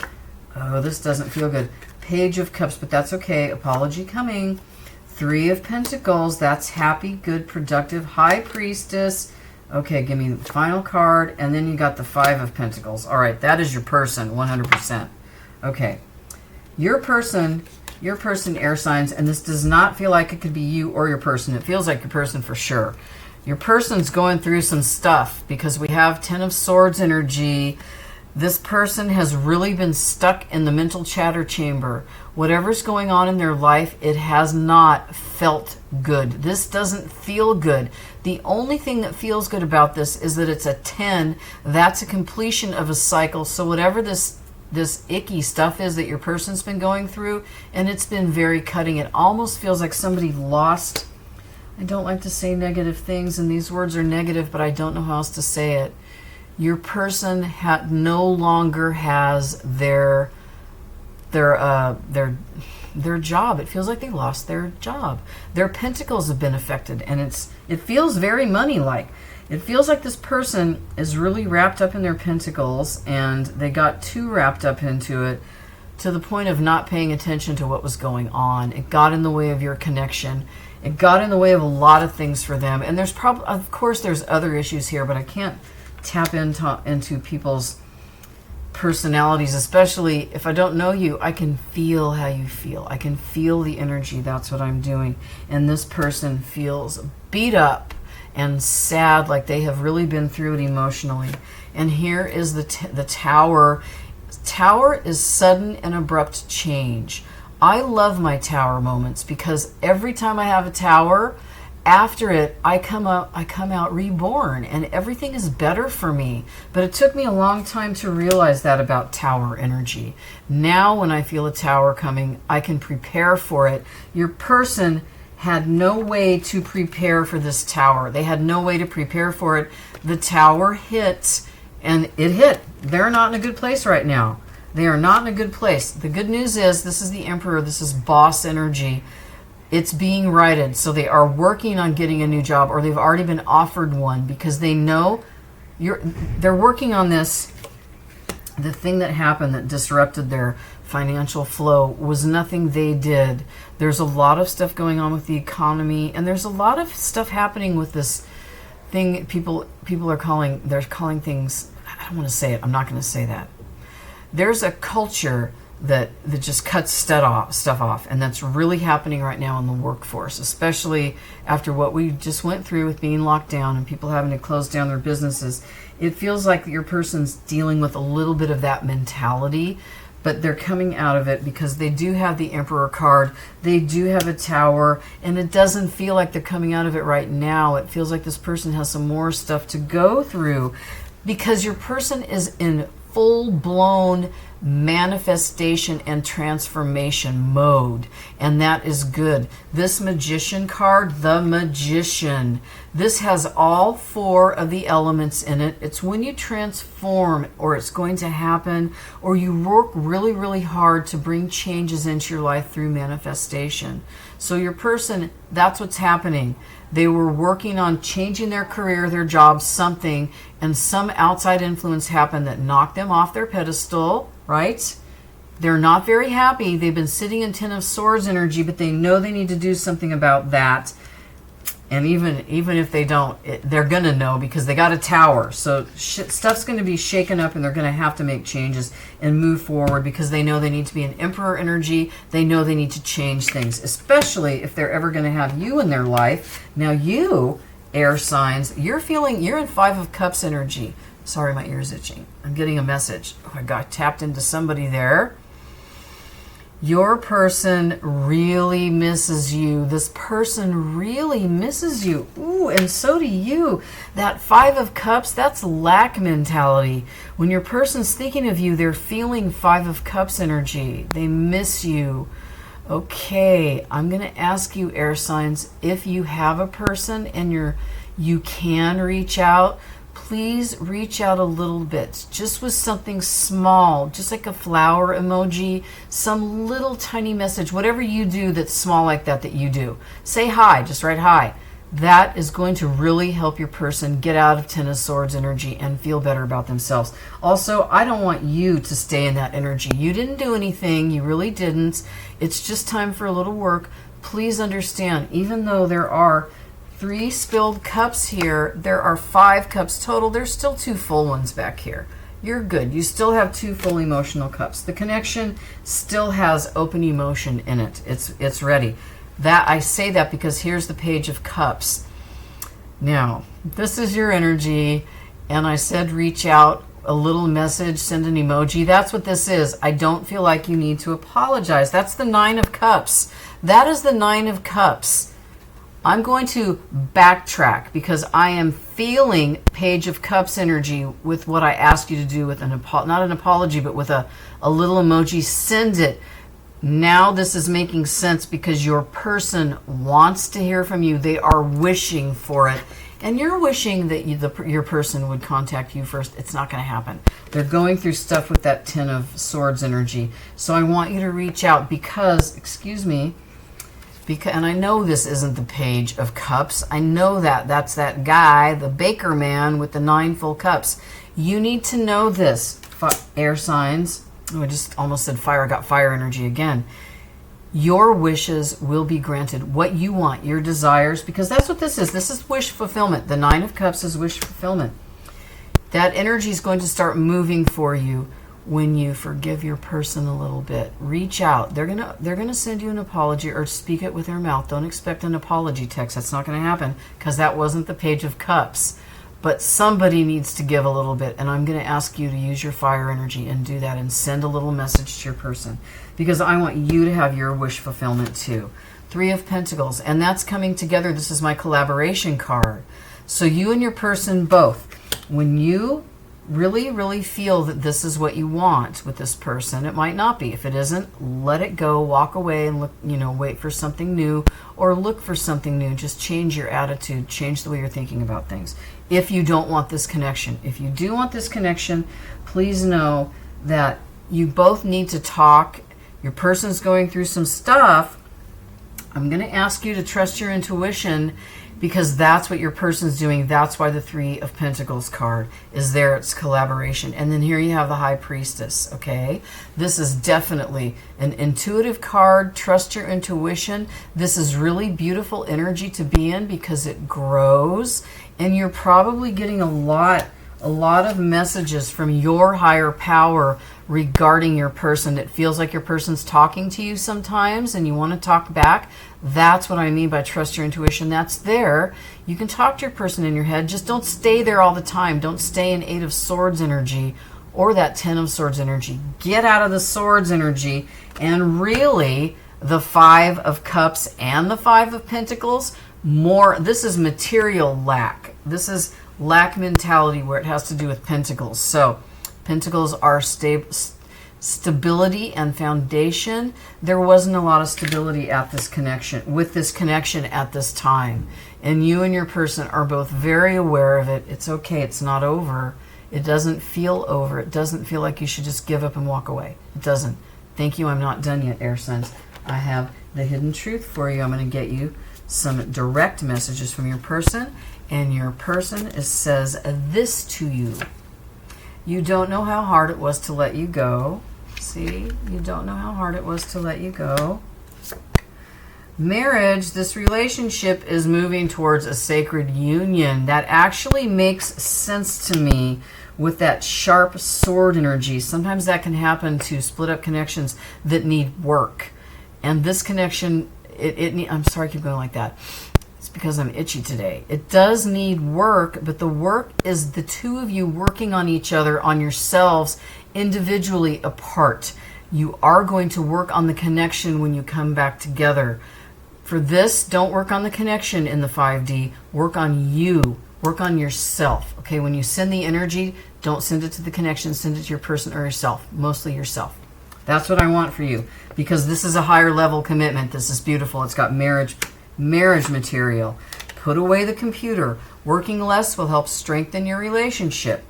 Oh, this doesn't feel good. Page of Cups, but that's okay. Apology coming. Three of Pentacles, that's happy, good, productive. High Priestess. Okay, give me the final card, and then you got the Five of Pentacles. All right, that is your person, 100%. Okay, your person, air signs, and this does not feel like it could be you or your person. It feels like your person for sure. Your person's going through some stuff because we have Ten of Swords energy. This person has really been stuck in the mental chatter chamber. Whatever's going on in their life, it has not felt good. This doesn't feel good. The only thing that feels good about this is that it's a 10. That's a completion of a cycle. So whatever this icky stuff is that your person's been going through, and it's been very cutting. It almost feels like somebody lost. I don't like to say negative things, and these words are negative, but I don't know how else to say it. Your person no longer has their job. It feels like they lost their job. Their pentacles have been affected, and it feels very money-like. It feels like this person is really wrapped up in their pentacles, and they got too wrapped up into it to the point of not paying attention to what was going on. It got in the way of your connection. It got in the way of a lot of things for them. And there's probably, of course, there's other issues here, but I can't tap into people's personalities, especially if I don't know you. I can feel how you feel. I can feel the energy. That's what I'm doing. And this person feels beat up and sad, like they have really been through it emotionally. And here is the Tower. Tower is sudden and abrupt change. I love my Tower moments because every time I have a Tower, after it, I come out reborn, and everything is better for me. But it took me a long time to realize that about Tower energy. Now, when I feel a Tower coming, I can prepare for it. Your person had no way to prepare for this Tower. They had no way to prepare for it. The Tower hit, and it hit. They're not in a good place right now. They are not in a good place. The good news is this is the Emperor. This is boss energy. It's being righted. So they are working on getting a new job, or they've already been offered one because they know they're working on this. The thing that happened that disrupted their financial flow was nothing they did. There's a lot of stuff going on with the economy, and there's a lot of stuff happening with this thing people are calling, they're calling things, I don't want to say it, I'm not going to say that. There's a culture that just cuts stuff off, and that's really happening right now in the workforce, especially after what we just went through with being locked down and people having to close down their businesses. It feels like your person's dealing with a little bit of that mentality, but they're coming out of it because they do have the Emperor card, they do have a Tower, and it doesn't feel like they're coming out of it right now. It feels like this person has some more stuff to go through because your person is in full-blown manifestation and transformation mode, and that is good. This Magician card, the Magician, this has all four of the elements in it. It's when you transform, or it's going to happen, or you work really, really hard to bring changes into your life through manifestation. So your person, that's what's happening. They were working on changing their career, their job, something, and some outside influence happened that knocked them off their pedestal, right? They're not very happy. They've been sitting in Ten of Swords energy, but they know they need to do something about that. And even if they don't, they're going to know because they got a Tower. So stuff's going to be shaken up and they're going to have to make changes and move forward because they know they need to be an Emperor energy. They know they need to change things, especially if they're ever going to have you in their life. Now you, air signs, you're in Five of Cups energy. Sorry, my ear's itching. I'm getting a message. Oh, I got tapped into somebody there. Your person really misses you. This person really misses you. Ooh, and so do you. That Five of Cups, that's lack mentality. When your person's thinking of you, they're feeling Five of Cups energy. They miss you. Okay, I'm going to ask you, air signs, if you have a person and you can reach out, please reach out a little bit, just with something small, just like a flower emoji, some little tiny message, whatever you do that's small like that you do. Say hi, just write hi. That is going to really help your person get out of Ten of Swords energy and feel better about themselves. Also, I don't want you to stay in that energy. You didn't do anything. You really didn't. It's just time for a little work. Please understand, even though there are 3 spilled cups here, there are 5 cups total. There's still 2 full ones back here. You're good. You still have 2 full emotional cups. The connection still has open emotion in it. It's ready. That I say that because here's the Page of Cups. Now, this is your energy, and I said reach out, a little message, send an emoji. That's what this is. I don't feel like you need to apologize. That's the 9 of Cups. That is the 9 of Cups. I'm going to backtrack because I am feeling Page of Cups energy with what I asked you to do with not an apology, but with a little emoji. Send it. Now this is making sense because your person wants to hear from you. They are wishing for it. And you're wishing that your person would contact you first. It's not going to happen. They're going through stuff with that Ten of Swords energy. So I want you to reach out because, excuse me, and I know this isn't the Page of Cups. I know that's that guy, the baker man with the 9 full cups. You need to know this, air signs. Oh, I just almost said fire. I got fire energy again. Your wishes will be granted. What you want, your desires, because that's what this is. This is wish fulfillment. The 9 of Cups is wish fulfillment. That energy is going to start moving for you when you forgive your person a little bit. Reach out. They're gonna send you an apology or speak it with their mouth. Don't expect an apology text. That's not going to happen because that wasn't the Page of Cups. But somebody needs to give a little bit, and I'm going to ask you to use your fire energy and do that and send a little message to your person because I want you to have your wish fulfillment too. 3 of Pentacles, and that's coming together. This is my collaboration card. So you and your person both, when you really, really feel that this is what you want with this person, it might not be. If it isn't, let it go, walk away and look, wait for something new or look for something new. Just change your attitude, change the way you're thinking about things. If you don't want this connection. If you do want this connection, please know that you both need to talk. Your person's going through some stuff. I'm going to ask you to trust your intuition because that's what your person's doing. That's why the 3 of Pentacles card is there. It's collaboration. And then here you have the High Priestess, okay? This is definitely an intuitive card. Trust your intuition. This is really beautiful energy to be in because it grows. And you're probably getting a lot of messages from your higher power regarding your person. It feels like your person's talking to you sometimes and you want to talk back. That's what I mean by trust your intuition. That's there. You can talk to your person in your head. Just don't stay there all the time. Don't stay in 8 of Swords energy or that 10 of Swords energy. Get out of the Swords energy and really the 5 of Cups and the 5 of Pentacles. This is material lack. This is lack mentality where it has to do with Pentacles. So Pentacles are stability and foundation. There wasn't a lot of stability at this connection, with this connection at this time. And you and your person are both very aware of it. It's okay. It's not over. It doesn't feel over. It doesn't feel like you should just give up and walk away. It doesn't. Thank you. I'm not done yet, air signs. I have the hidden truth for you. I'm going to get you some direct messages from your person. And your person says this to you. You don't know how hard it was to let you go. See, you don't know how hard it was to let you go. Marriage, this relationship is moving towards a sacred union. That actually makes sense to me with that sharp sword energy. Sometimes that can happen to split up connections that need work. And this connection, I'm sorry I keep going like that. It's because I'm itchy today. It does need work, but the work is the two of you working on each other, on yourselves, individually apart. You are going to work on the connection when you come back together. For this, don't work on the connection in the 5D. Work on you. Work on yourself. Okay, when you send the energy, don't send it to the connection. Send it to your person or yourself. Mostly yourself. That's what I want for you. Because this is a higher level commitment. This is beautiful. It's got marriage material. Put away the computer. Working less will help strengthen your relationship.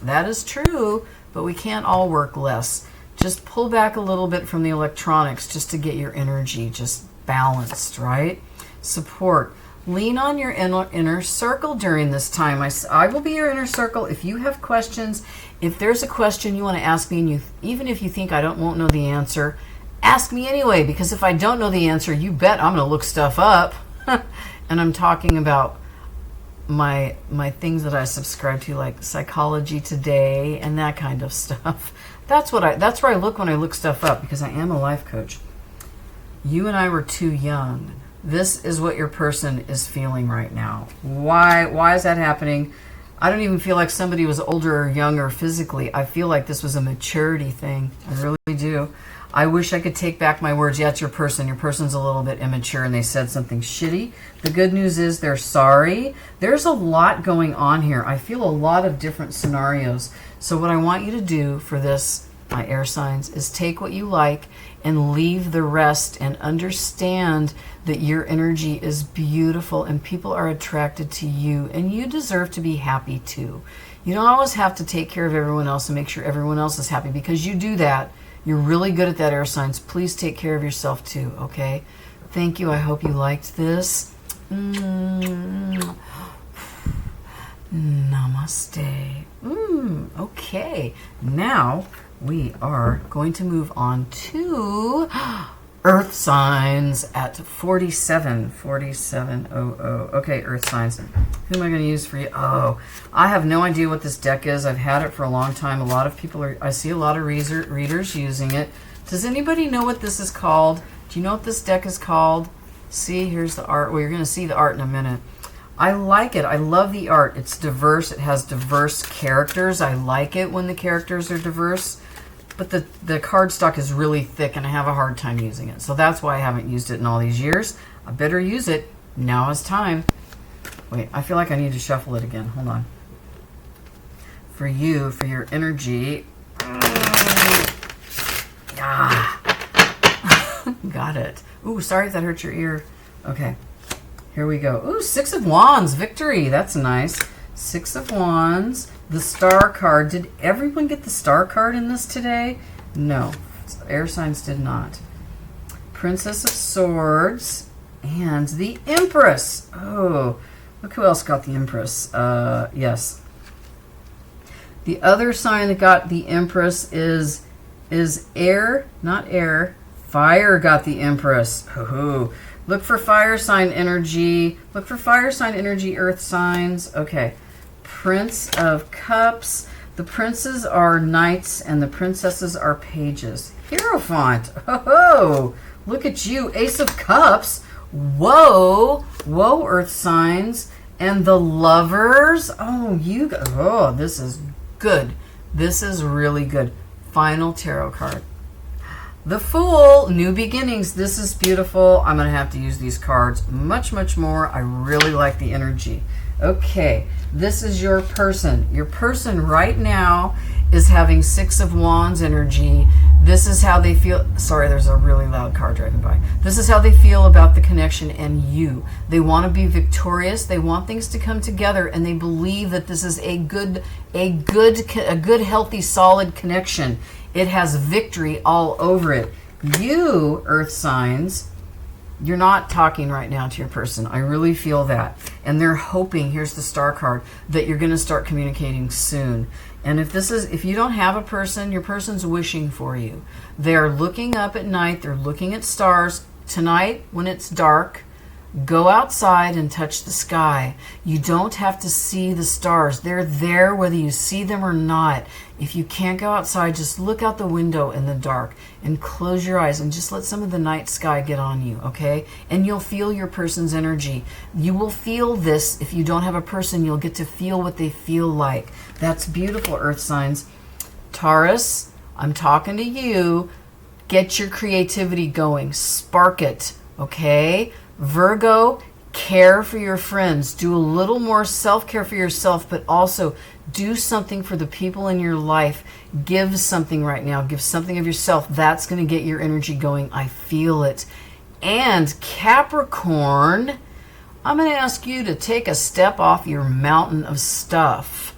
That is true, but we can't all work less. Just pull back a little bit from the electronics just to get your energy just balanced, right? Support. Lean on your inner circle during this time. I will be your inner circle. If you have questions, if there's a question you want to ask me, and even if you think I won't know the answer, ask me anyway, because if I don't know the answer, you bet I'm going to look stuff up. And I'm talking about my things that I subscribe to, like Psychology Today and that kind of stuff. That's where I look when I look stuff up, because I am a life coach. You and I were too young. This is what your person is feeling right now. Why is that happening? I don't even feel like somebody was older or younger physically. I feel like this was a maturity thing. I really do. I wish I could take back my words. Yeah, it's your person. Your person's a little bit immature and they said something shitty. The good news is they're sorry. There's a lot going on here. I feel a lot of different scenarios. So what I want you to do for this, my air signs, is take what you like and leave the rest, and understand that your energy is beautiful and people are attracted to you, and you deserve to be happy too. You don't always have to take care of everyone else and make sure everyone else is happy, because you do that. You're really good at that, air signs. Please take care of yourself too, okay? Thank you. I hope you liked this. Namaste. Okay. Now we are going to move on to Earth signs at 4700. Okay, Earth signs. Who am I going to use for you? Oh, I have no idea what this deck is. I've had it for a long time. A lot of people I see a lot of readers using it. Does anybody know what this is called? Do you know what this deck is called? See, here's the art. Well, you're going to see the art in a minute. I like it. I love the art. It's diverse. It has diverse characters. I like it when the characters are diverse. But the cardstock is really thick and I have a hard time using it. So that's why I haven't used it in all these years. I better use it. Now is time. Wait, I feel like I need to shuffle it again. Hold on. For you, for your energy. Got it. Ooh, sorry if that hurt your ear. Okay. Here we go. Ooh, 6 of Wands. Victory. That's nice. 6 of Wands. The Star card. Did everyone get the Star card in this today? No. Air signs did not. Princess of Swords. And the Empress. Oh, look who else got the Empress. Yes. The other sign that got the Empress is air, not air. Fire got the Empress. Oh, look for fire sign energy. Look for fire sign energy, Earth signs. Okay. Prince of Cups. The princes are knights and the princesses are pages. Hierophant. Oh, look at you. Ace of Cups. Whoa. Whoa, Earth signs. And the Lovers. Oh, this is good. This is really good. Final tarot card. The Fool, New Beginnings. This is beautiful. I'm going to have to use these cards much, much more. I really like the energy. Okay, this is your person. Your person right now is having 6 of Wands energy. This is how they feel. Sorry, there's a really loud car driving by. This is how they feel about the connection and you. They want to be victorious. They want things to come together, and they believe that this is a good, healthy, solid connection. It has victory all over it. You, Earth signs, you're not talking right now to your person. I really feel that. And they're hoping, here's the star card, that you're going to start communicating soon. And if you don't have a person, your person's wishing for you. They're looking up at night. They're looking at stars. Tonight, when it's dark, go outside and touch the sky. You don't have to see the stars. They're there whether you see them or not. If you can't go outside, just look out the window in the dark and close your eyes and just let some of the night sky get on you, okay? And you'll feel your person's energy. You will feel this. If you don't have a person, you'll get to feel what they feel like. That's beautiful, earth signs. Taurus, I'm talking to you. Get your creativity going. Spark it, okay? Virgo, care for your friends. Do a little more self-care for yourself, but also do something for the people in your life. Give something right now. Give something of yourself. That's going to get your energy going. I feel it. And Capricorn, I'm going to ask you to take a step off your mountain of stuff.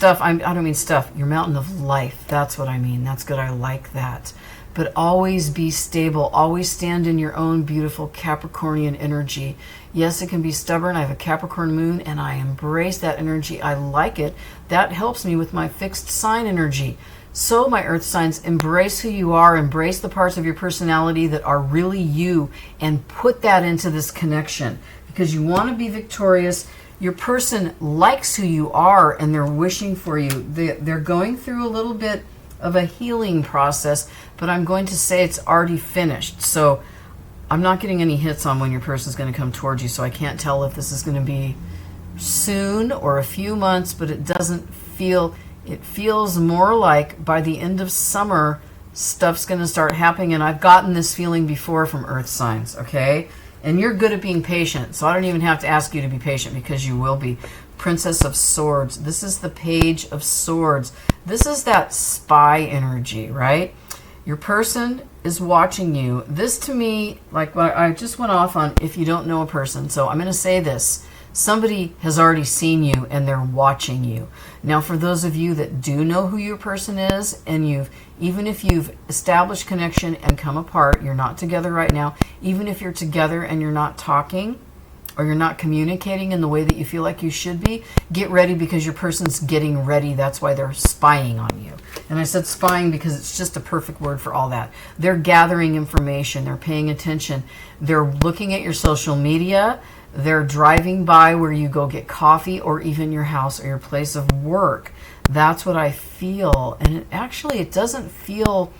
I don't mean stuff. Your mountain of life. That's what I mean. That's good. I like that. But always be stable. Always stand in your own beautiful Capricornian energy. Yes, it can be stubborn. I have a Capricorn moon and I embrace that energy. I like it. That helps me with my fixed sign energy. So my earth signs, embrace who you are. Embrace the parts of your personality that are really you and put that into this connection because you want to be victorious. Your person likes who you are and they're wishing for you. They're going through a little bit of a healing process, but I'm going to say it's already finished. So I'm not getting any hits on when your person's going to come towards you, so I can't tell if this is going to be soon or a few months, but it feels more like by the end of summer, stuff's going to start happening, and I've gotten this feeling before from earth signs, okay? And you're good at being patient, so I don't even have to ask you to be patient because you will be. Princess of Swords. This is the Page of Swords. This is that spy energy, right? Your person is watching you. This to me, like what I just went off on, if you don't know a person. So I'm going to say this. Somebody has already seen you and they're watching you. Now, for those of you that do know who your person is, and even if you've established connection and come apart, you're not together right now, even if you're together and you're not talking, or you're not communicating in the way that you feel like you should be, get ready because your person's getting ready. That's why they're spying on you. And I said spying because it's just a perfect word for all that. They're gathering information. They're paying attention. They're looking at your social media. They're driving by where you go get coffee or even your house or your place of work. That's what I feel. And it doesn't feel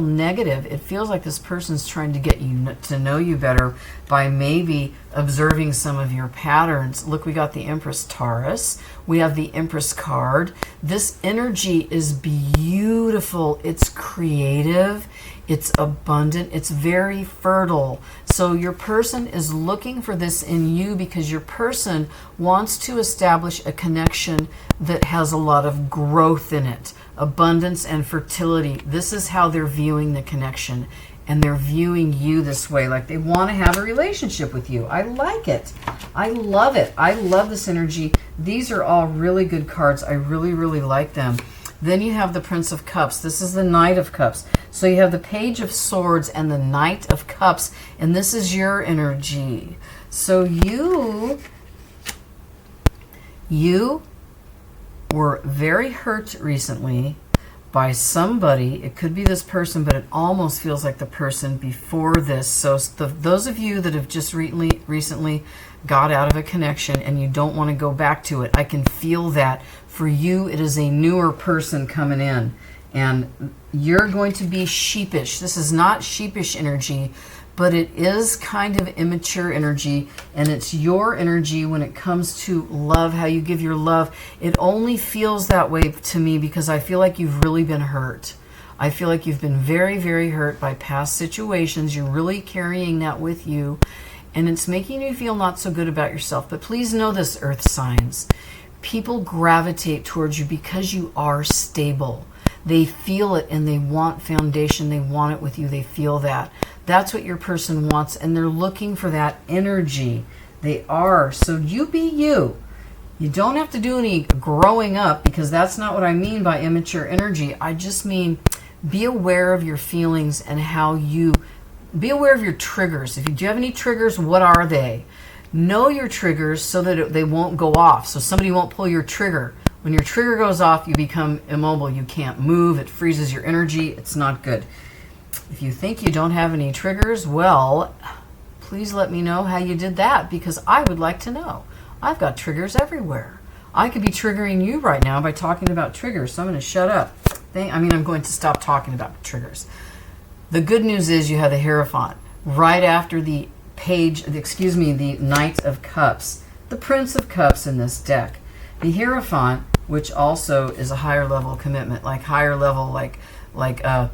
negative. It feels like this person's trying to get you to know you better by maybe observing some of your patterns. Look, we got the Empress Taurus. We have the Empress card. This energy is beautiful. It's creative. It's abundant. It's very fertile. So your person is looking for this in you because your person wants to establish a connection that has a lot of growth in it. Abundance and fertility. This is how they're viewing the connection, and they're viewing you this way, like they want to have a relationship with you. I like it. I love it. I love this energy. These are all really good cards. I really, really like them. Then you have the Prince of Cups. This is the Knight of Cups. So you have the Page of Swords and the Knight of Cups, and this is your energy. So you were very hurt recently by somebody. It could be this person, but it almost feels like the person before this. So those of you that have just recently got out of a connection and you don't want to go back to it, I can feel that. For you, it is a newer person coming in, and you're going to be sheepish. This is not sheepish energy, but it is kind of immature energy, and it's your energy when it comes to love, how you give your love. It only feels that way to me because I feel like you've really been hurt. I feel like you've been very, very hurt by past situations. You're really carrying that with you, and it's making you feel not so good about yourself. But please know this, earth signs. People gravitate towards you because you are stable. They feel it and they want foundation. They want it with you. They feel that. That's what your person wants, and they're looking for that energy. They are. So you be you. You don't have to do any growing up, because that's not what I mean by immature energy. I just mean be aware of your feelings and how you be aware of your triggers. Do you have any triggers? What are they? Know your triggers so that they won't go off. So somebody won't pull your trigger. When your trigger goes off, you become immobile. You can't move. It freezes your energy. It's not good. If you think you don't have any triggers, well, please let me know how you did that, because I would like to know. I've got triggers everywhere. I could be triggering you right now by talking about triggers, so I'm going to shut up. I'm going to stop talking about triggers. The good news is you have the Hierophant right after the the Knight of Cups, the Prince of Cups in this deck. The Hierophant, which also is a higher level commitment, like higher level, like a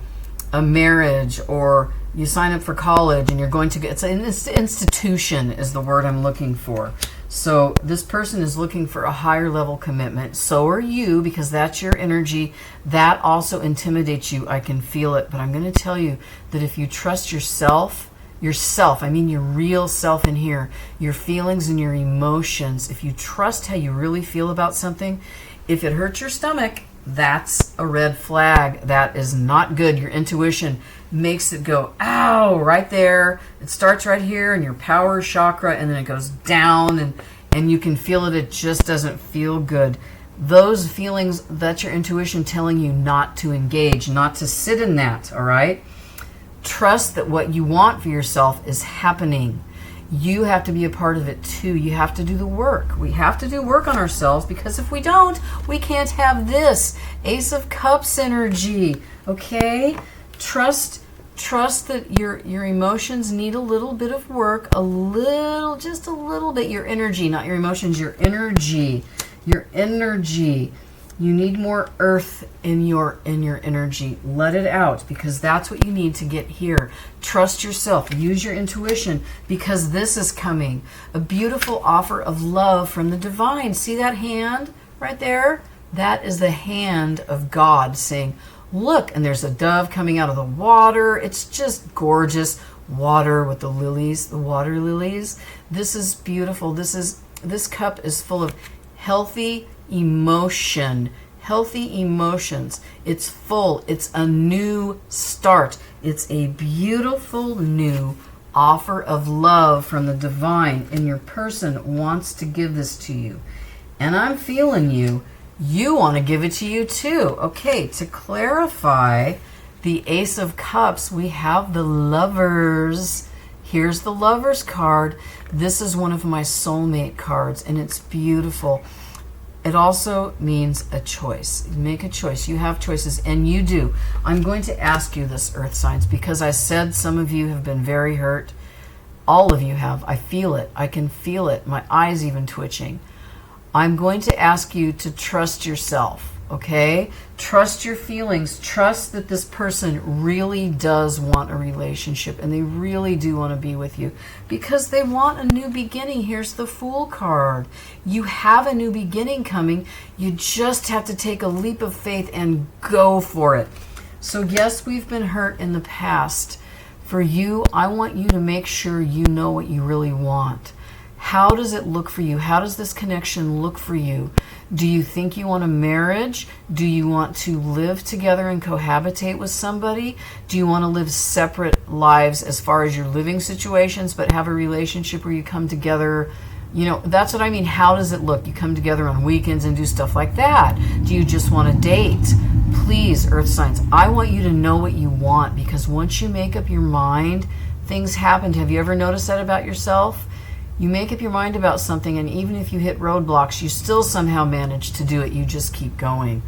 marriage, or you sign up for college and you're going to get, it's an institution is the word I'm looking for. So this person is looking for a higher level commitment. So are you, because that's your energy. That also intimidates you. I can feel it. But I'm going to tell you that if you trust yourself, I mean your real self in here, your feelings and your emotions, if you trust how you really feel about something, if it hurts your stomach, that's a red flag. That is not good. Your intuition makes it go, ow, right there. It starts right here in your power chakra, and then it goes down, and you can feel it. It just doesn't feel good. Those feelings, that's your intuition telling you not to engage, not to sit in that, all right? Trust that what you want for yourself is happening. You have to be a part of it too. You have to do the work. We have to do work on ourselves, because if we don't, we can't have this Ace of Cups energy. Okay? Trust that your emotions need a little bit of work, just a little bit. Your energy, not your emotions, your energy. Your energy. You need more earth in your energy. Let it out, because that's what you need to get here. Trust yourself. Use your intuition, because this is coming. A beautiful offer of love from the divine. See that hand right there? That is the hand of God saying, look, and there's a dove coming out of the water. It's just gorgeous. Water with the lilies, the water lilies. This is beautiful. This cup is full of healthy emotions. It's full. It's a new start. It's a beautiful new offer of love from the divine, and your person wants to give this to you. And I'm feeling you. You want to give it to you too. Okay, to clarify the Ace of Cups, we have the Lovers. Here's the Lovers card. This is one of my soulmate cards, and it's beautiful. It also means a choice. Make a choice. You have choices, and you do. I'm going to ask you this, Earth signs, because I said some of you have been very hurt. All of you have. I feel it. I can feel it. My eyes even twitching. I'm going to ask you to trust yourself, okay? Trust your feelings. Trust that this person really does want a relationship, and they really do want to be with you, because they want a new beginning. Here's the Fool card. You have a new beginning coming. You just have to take a leap of faith and go for it. So yes, we've been hurt in the past. For you, I want you to make sure you know what you really want. How does it look for you? How does this connection look for you? Do you think you want a marriage? Do you want to live together and cohabitate with somebody? Do you want to live separate lives as far as your living situations, but have a relationship where you come together? You know, that's what I mean. How does it look? You come together on weekends and do stuff like that. Do you just want to date? Please, Earth signs, I want you to know what you want, because once you make up your mind, things happen. Have you ever noticed that about yourself? You make up your mind about something, and even if you hit roadblocks, you still somehow manage to do it. You just keep going.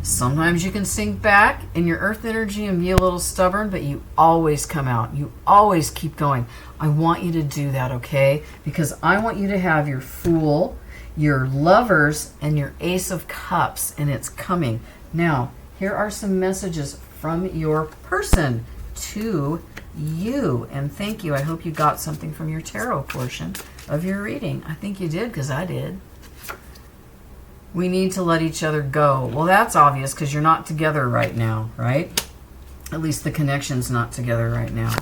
Sometimes you can sink back in your earth energy and be a little stubborn, but you always come out. You always keep going. I want you to do that, okay? Because I want you to have your Fool, your Lovers, and your Ace of Cups, and it's coming. Now, here are some messages from your person to you, and thank you. I hope you got something from your tarot portion of your reading. I think you did, because I did. We need to let each other go. Well, that's obvious, because you're not together right now, right? At least the connection's not together right now.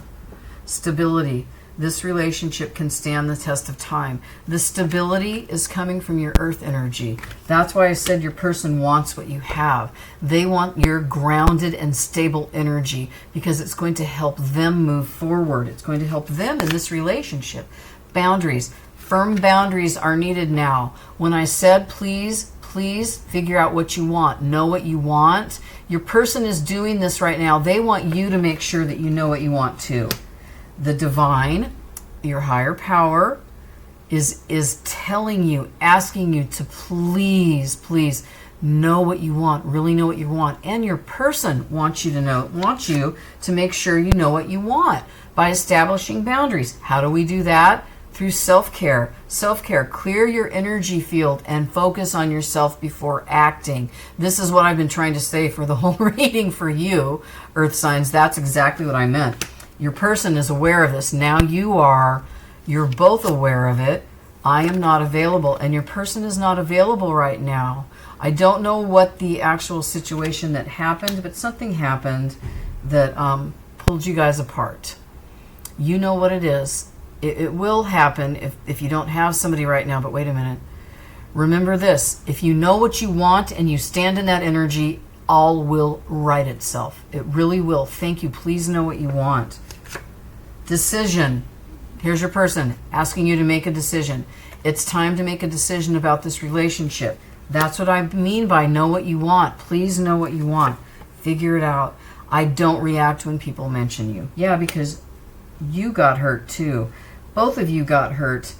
Stability. This relationship can stand the test of time. The stability is coming from your earth energy. That's why I said your person wants what you have. They want your grounded and stable energy because it's going to help them move forward. It's going to help them in this relationship. Boundaries. Firm boundaries are needed now. When I said please figure out what you want. Know what you want. Your person is doing this right now. They want you to make sure that you know what you want too. The divine, your higher power, is telling you, asking you to please know what you want, really know what you want. And your person wants you to make sure you know what you want by establishing boundaries. How do we do that? Through self-care. Self-care. Clear your energy field and focus on yourself before acting. This is what I've been trying to say for the whole reading for you, Earth signs. That's exactly what I meant. Your person is aware of this. Now you're both aware of it. I am not available, and your person is not available right now. I don't know what the actual situation that happened, but something happened that pulled you guys apart. You know what it is. It will happen if you don't have somebody right now, but wait a minute. Remember this. If you know what you want and you stand in that energy, all will right itself. It really will. Thank you. Please know what you want. Decision. Here's your person asking you to make a decision. It's time to make a decision about this relationship. That's what I mean by know what you want. Please know what you want. Figure it out. I don't react when people mention you. Yeah, because you got hurt too. Both of you got hurt.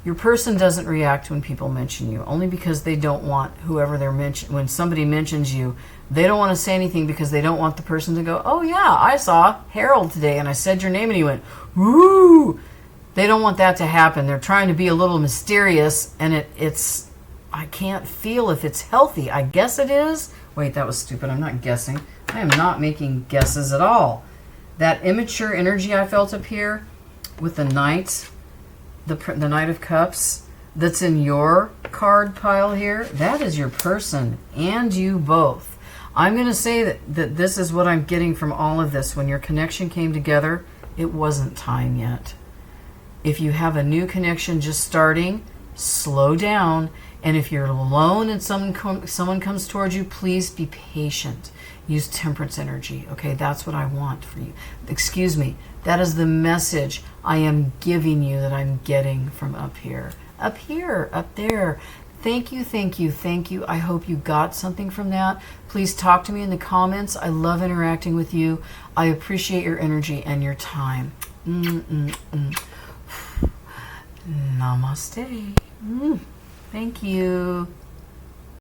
Your person doesn't react when people mention you, only because they don't want whoever they're mentioning. When somebody mentions you, they don't want to say anything because they don't want the person to go, oh yeah, I saw Harold today and I said your name and he went, woo! They don't want that to happen. They're trying to be a little mysterious, and it's, I can't feel if it's healthy. I guess it is. Wait, that was stupid. I'm not guessing. I am not making guesses at all. That immature energy I felt up here with the Knight, the Knight of Cups, that's in your card pile here, that is your person and you both. I'm going to say that this is what I'm getting from all of this. When your connection came together, it wasn't time yet. If you have a new connection just starting, slow down. And if you're alone and someone comes towards you, please be patient. Use temperance energy. Okay, that's what I want for you. Excuse me. That is the message I am giving you that I'm getting from up here. Up here, up there. Thank you, thank you, thank you. I hope you got something from that. Please talk to me in the comments. I love interacting with you. I appreciate your energy and your time. Namaste. Thank you.